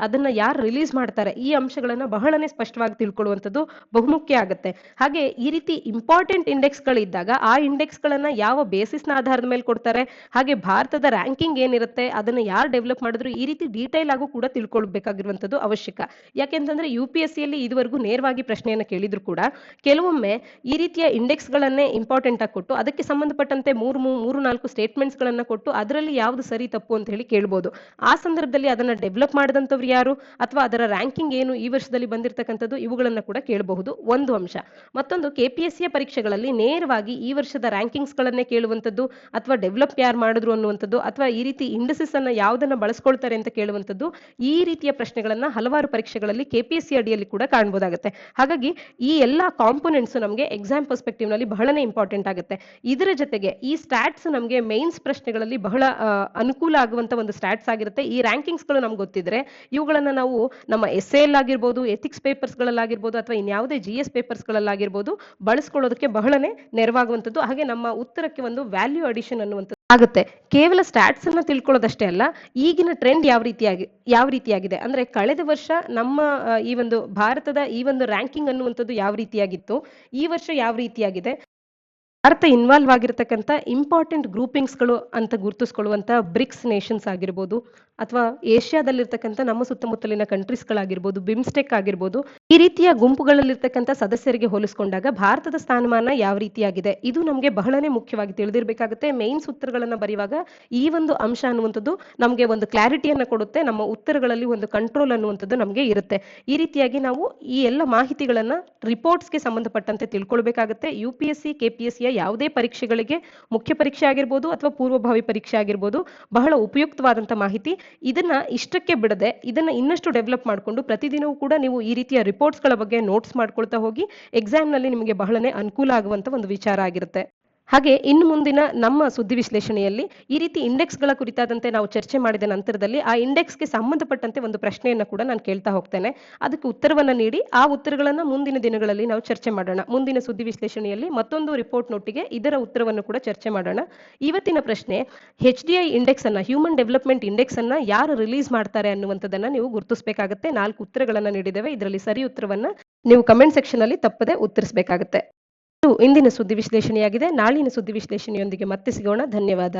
ಅದನ್ನ ಯಾರು ರಿಲೀಸ್ ಮಾಡ್ತಾರೆ ಈ ಅಂಶಗಳನ್ನ ಬಹಳನೇ ಸ್ಪಷ್ಟವಾಗಿ ತಿಳ್ಕೊಳ್ಳುವಂಥದ್ದು ಬಹುಮುಖ್ಯ ಆಗುತ್ತೆ. ಹಾಗೆ ಈ ರೀತಿ ಇಂಪಾರ್ಟೆಂಟ್ ಇಂಡೆಕ್ಸ್ ಗಳಿದ್ದಾಗ ಆ ಇಂಡೆಕ್ಸ್ ಗಳನ್ನ ಯಾವ ಬೇಸಿಸ್ ನ ಆಧಾರದ ಮೇಲೆ ಕೊಡ್ತಾರೆ, ಹಾಗೆ ಭಾರತದ ರ್ಯಾಂಕಿಂಗ್ ಏನಿರುತ್ತೆ ಅದನ್ನ ಯಾರು ಡೆವಲಪ್ ಮಾಡಿದ್ರು, ಈ ರೀತಿ ಡೀಟೈಲ್ ಆಗು ಕೂಡ ತಿಳ್ಕೊಳ್ಬೇಕಾಗಿರುವಂತದ್ದು ಅವಶ್ಯಕ. ಯಾಕೆಂತಂದ್ರೆ UPSCಯಲ್ಲಿ ಇದುವರೆಗೂ ನೇರವಾಗಿ ಪ್ರಶ್ನೆಯನ್ನ ಕೇಳಿದ್ರು ಕೂಡ ಕೆಲವೊಮ್ಮೆ ಈ ರೀತಿಯ ಇಂಡೆಕ್ಸ್ ಗಳನ್ನೇ ಇಂಪಾರ್ಟೆಂಟ್ ಆಗಿ ಕೊಟ್ಟು ಅದಕ್ಕೆ ಸಂಬಂಧಪಟ್ಟಂತೆ 3-4 ಸ್ಟೇಟ್ಮೆಂಟ್ಸ್ ಗಳನ್ನ ಕೊಟ್ಟು ಅದರಲ್ಲಿ ಯಾವ್ದು ಸರಿ ತಪ್ಪು ಅಂತ ಹೇಳಿ ಕೇಳಬಹುದು. ಆ ಸಂದರ್ಭದಲ್ಲಿ ಅದನ್ನ ಡೆವಲಪ್ ಮಾಡಿದಂತವ್ರು ಯಾರು ಅಥವಾ ಅದರ ರ್ಯಾಂಕಿಂಗ್ ಏನು ಈ ವರ್ಷದಲ್ಲಿ ಬಂದಿರತಕ್ಕಂಥದ್ದು, ಇವುಗಳನ್ನ ಕೂಡ ಕೇಳಬಹುದು. ಒಂದು ಅಂಶ. ಮತ್ತೊಂದು, KPSCಯ ಪರೀಕ್ಷೆಗಳಲ್ಲಿ ನೇರವಾಗಿ ಈ ವರ್ಷದ ರ್ಯಾಂಕಿಂಗ್ಸ್ ಗಳನ್ನೇ ಕೇಳುವಂತದ್ದು ಅಥವಾ ಡೆವಲಪ್ ಯಾರು ಮಾಡಿದ್ರು ಅನ್ನುವಂಥದ್ದು ಅಥವಾ ಈ ರೀತಿ ಇಂಡಸಿಸ್ ಅನ್ನ ಯಾವ್ದನ್ನ ಬಳಸ್ಕೊಳ್ತಾರೆ ಅಂತ ಕೇಳುವಂಥದ್ದು, ಈ ರೀತಿಯ ಪ್ರಶ್ನೆಗಳನ್ನ ಹಲವಾರು ಪರೀಕ್ಷೆಗಳಲ್ಲಿ KPSC ಅಡಿಯಲ್ಲಿ ಕೂಡ ಕಾಣಬಹುದಾಗುತ್ತೆ. ಹಾಗಾಗಿ ಈ ಎಲ್ಲಾ ಕಾಂಪೊನೆಂಟ್ಸ್ ನಮಗೆ ಎಕ್ಸಾಮ್ ಪರ್ಸ್ಪೆಕ್ಟಿವ್ ನಲ್ಲಿ ಬಹಳನೇ ಇಂಪಾರ್ಟೆಂಟ್ ಆಗುತ್ತೆ. ಇದರ ಜೊತೆಗೆ ಈ ಸ್ಟಾಟ್ಸ್ ನಮಗೆ ಮೇನ್ಸ್ ಪ್ರಶ್ನೆಗಳಲ್ಲಿ ಬಹಳ ಅನುಕೂಲ ಆಗುವಂತ ಒಂದು ಸ್ಟಾಟ್ಸ್ ಆಗಿರುತ್ತೆ. ಈ ರ್ಯಾಂಕಿಂಗ್ಸ್ ಗಳು ನಮ್ಗೆ ಗೊತ್ತಿದ್ರೆ ಇವುಗಳನ್ನ ನಾವು ನಮ್ಮ SAL ಆಗಿರ್ಬೋದು, ಎಥಿಕ್ಸ್ ಪೇಪರ್ಸ್ ಗಳಲ್ಲಾಗಿರ್ಬೋದು ಅಥವಾ ಇನ್ಯಾವುದೇ GS ಪೇಪರ್ಸ್ ಗಳಲ್ಲಾಗಿರ್ಬೋದು ಬಳಸ್ಕೊಳ್ಳೋದಕ್ಕೆ ಬಹಳನೇ ನೆರವಾಗುವಂಥದ್ದು. ಹಾಗೆ ನಮ್ಮ ಉತ್ತರಕ್ಕೆ ಒಂದು ವ್ಯಾಲ್ಯೂ ಅಡಿಷನ್ ಅನ್ನುವಂಥದ್ದು ಆಗುತ್ತೆ. ಕೇವಲ ಸ್ಟಾಟ್ಸ್ ಅನ್ನ ತಿಳ್ಕೊಳ್ಳೋದಷ್ಟೇ ಅಲ್ಲ, ಈಗಿನ ಟ್ರೆಂಡ್ ಯಾವ ರೀತಿಯಾಗಿದೆ ಅಂದ್ರೆ ಕಳೆದ ವರ್ಷ ನಮ್ಮ ಈ ಒಂದು ಭಾರತದ ಈ ಒಂದು ರ್ಯಾಂಕಿಂಗ್ ಅನ್ನುವಂಥದ್ದು ಯಾವ ರೀತಿಯಾಗಿತ್ತು, ಈ ವರ್ಷ ಯಾವ ರೀತಿಯಾಗಿದೆ, ಭಾರತ ಇನ್ವಾಲ್ವ್ ಆಗಿರತಕ್ಕಂಥ ಇಂಪಾರ್ಟೆಂಟ್ ಗ್ರೂಪಿಂಗ್ಸ್ಗಳು ಅಂತ ಗುರುತಿಸ್ಕೊಳ್ಳುವಂತ ಬ್ರಿಕ್ಸ್ ನೇಷನ್ಸ್ ಆಗಿರ್ಬೋದು ಅಥವಾ ಏಷ್ಯಾದಲ್ಲಿರ್ತಕ್ಕಂಥ ನಮ್ಮ ಸುತ್ತಮುತ್ತಲಿನ ಕಂಟ್ರೀಸ್ಗಳಾಗಿರ್ಬೋದು, ಬಿಮ್ಸ್ಟೆಕ್ ಆಗಿರ್ಬೋದು, ಈ ರೀತಿಯ ಗುಂಪುಗಳಲ್ಲಿರ್ತಕ್ಕಂಥ ಸದಸ್ಯರಿಗೆ ಹೋಲಿಸ್ಕೊಂಡಾಗ ಭಾರತದ ಸ್ಥಾನಮಾನ ಯಾವ ರೀತಿಯಾಗಿದೆ ಇದು ನಮಗೆ ಬಹಳನೇ ಮುಖ್ಯವಾಗಿ ತಿಳಿದಿರಬೇಕಾಗುತ್ತೆ. ಮೇನ್ಸ್ ಉತ್ತರಗಳನ್ನ ಬರೆಯುವಾಗ ಈ ಒಂದು ಅಂಶ ಅನ್ನುವಂಥದ್ದು ನಮಗೆ ಒಂದು ಕ್ಲಾರಿಟಿಯನ್ನ ಕೊಡುತ್ತೆ. ನಮ್ಮ ಉತ್ತರಗಳಲ್ಲಿ ಒಂದು ಕಂಟ್ರೋಲ್ ಅನ್ನುವಂಥದ್ದು ನಮಗೆ ಇರುತ್ತೆ. ಈ ರೀತಿಯಾಗಿ ನಾವು ಈ ಎಲ್ಲ ಮಾಹಿತಿಗಳನ್ನ ರಿಪೋರ್ಟ್ಸ್ಗೆ ಸಂಬಂಧಪಟ್ಟಂತೆ ತಿಳ್ಕೊಳ್ಬೇಕಾಗುತ್ತೆ. UPSC KPSCಯ ಯಾವುದೇ ಪರೀಕ್ಷೆಗಳಿಗೆ, ಮುಖ್ಯ ಪರೀಕ್ಷೆ ಆಗಿರ್ಬೋದು ಅಥವಾ ಪೂರ್ವಭಾವಿ ಪರೀಕ್ಷೆ ಆಗಿರ್ಬೋದು, ಬಹಳ ಉಪಯುಕ್ತವಾದಂತ ಮಾಹಿತಿ. ಇದನ್ನ ಇಷ್ಟಕ್ಕೆ ಬಿಡದೆ ಇದನ್ನ ಇನ್ನಷ್ಟು ಡೆವಲಪ್ ಮಾಡಿಕೊಂಡು ಪ್ರತಿದಿನವೂ ಕೂಡ ನೀವು ಈ ರೀತಿಯ ರಿಪೋರ್ಟ್ಸ್ ಗಳ ಬಗ್ಗೆ ನೋಟ್ಸ್ ಮಾಡ್ಕೊಳ್ತಾ ಹೋಗಿ ಎಕ್ಸಾಮ್ ನಲ್ಲಿ ನಿಮಗೆ ಬಹಳನೇ ಅನುಕೂಲ ಆಗುವಂತ ಒಂದು ವಿಚಾರ ಆಗಿರುತ್ತೆ. ಹಾಗೆ ಇನ್ನು ಮುಂದಿನ ನಮ್ಮ ಸುದ್ದಿ ವಿಶ್ಲೇಷಣೆಯಲ್ಲಿ ಈ ರೀತಿ ಇಂಡೆಕ್ಸ್ ಗಳ ಕುರಿತಾದಂತೆ ನಾವು ಚರ್ಚೆ ಮಾಡಿದ ನಂತರದಲ್ಲಿ ಆ ಇಂಡೆಕ್ಸ್ಗೆ ಸಂಬಂಧಪಟ್ಟಂತೆ ಒಂದು ಪ್ರಶ್ನೆಯನ್ನ ಕೂಡ ನಾನು ಕೇಳ್ತಾ ಹೋಗ್ತೇನೆ. ಅದಕ್ಕೆ ಉತ್ತರವನ್ನ ನೀಡಿ ಆ ಉತ್ತರಗಳನ್ನ ಮುಂದಿನ ದಿನಗಳಲ್ಲಿ ನಾವು ಚರ್ಚೆ ಮಾಡೋಣ. ಮುಂದಿನ ಸುದ್ದಿ ವಿಶ್ಲೇಷಣೆಯಲ್ಲಿ ಮತ್ತೊಂದು ರಿಪೋರ್ಟ್ ನೊಟ್ಟಿಗೆ ಇದರ ಉತ್ತರವನ್ನು ಕೂಡ ಚರ್ಚೆ ಮಾಡೋಣ. ಇವತ್ತಿನ ಪ್ರಶ್ನೆ, HDI ಇಂಡೆಕ್ಸ್ ಅನ್ನ, ಹ್ಯೂಮನ್ ಡೆವಲಪ್ಮೆಂಟ್ ಇಂಡೆಕ್ಸ್ ಅನ್ನ ಯಾರು ರಿಲೀಸ್ ಮಾಡ್ತಾರೆ ಅನ್ನುವಂಥದ್ದನ್ನ ನೀವು ಗುರುತಿಸಬೇಕಾಗುತ್ತೆ. 4 ಉತ್ತರಗಳನ್ನ ನೀಡಿದ್ದೇವೆ. ಇದರಲ್ಲಿ ಸರಿ ಉತ್ತರವನ್ನ ನೀವು ಕಮೆಂಟ್ ಸೆಕ್ಷನ್ ಅಲ್ಲಿ ತಪ್ಪದೆ ಉತ್ತರಿಸಬೇಕಾಗುತ್ತೆ. ಇಂದಿನ ಸುದ್ದಿ ವಿಶ್ಲೇಷಣೆಯಾಗಿದೆ. ನಾಳಿನ ಸುದ್ದಿ ವಿಶ್ಲೇಷಣೆಯೊಂದಿಗೆ ಮತ್ತೆ ಸಿಗೋಣ. ಧನ್ಯವಾದ.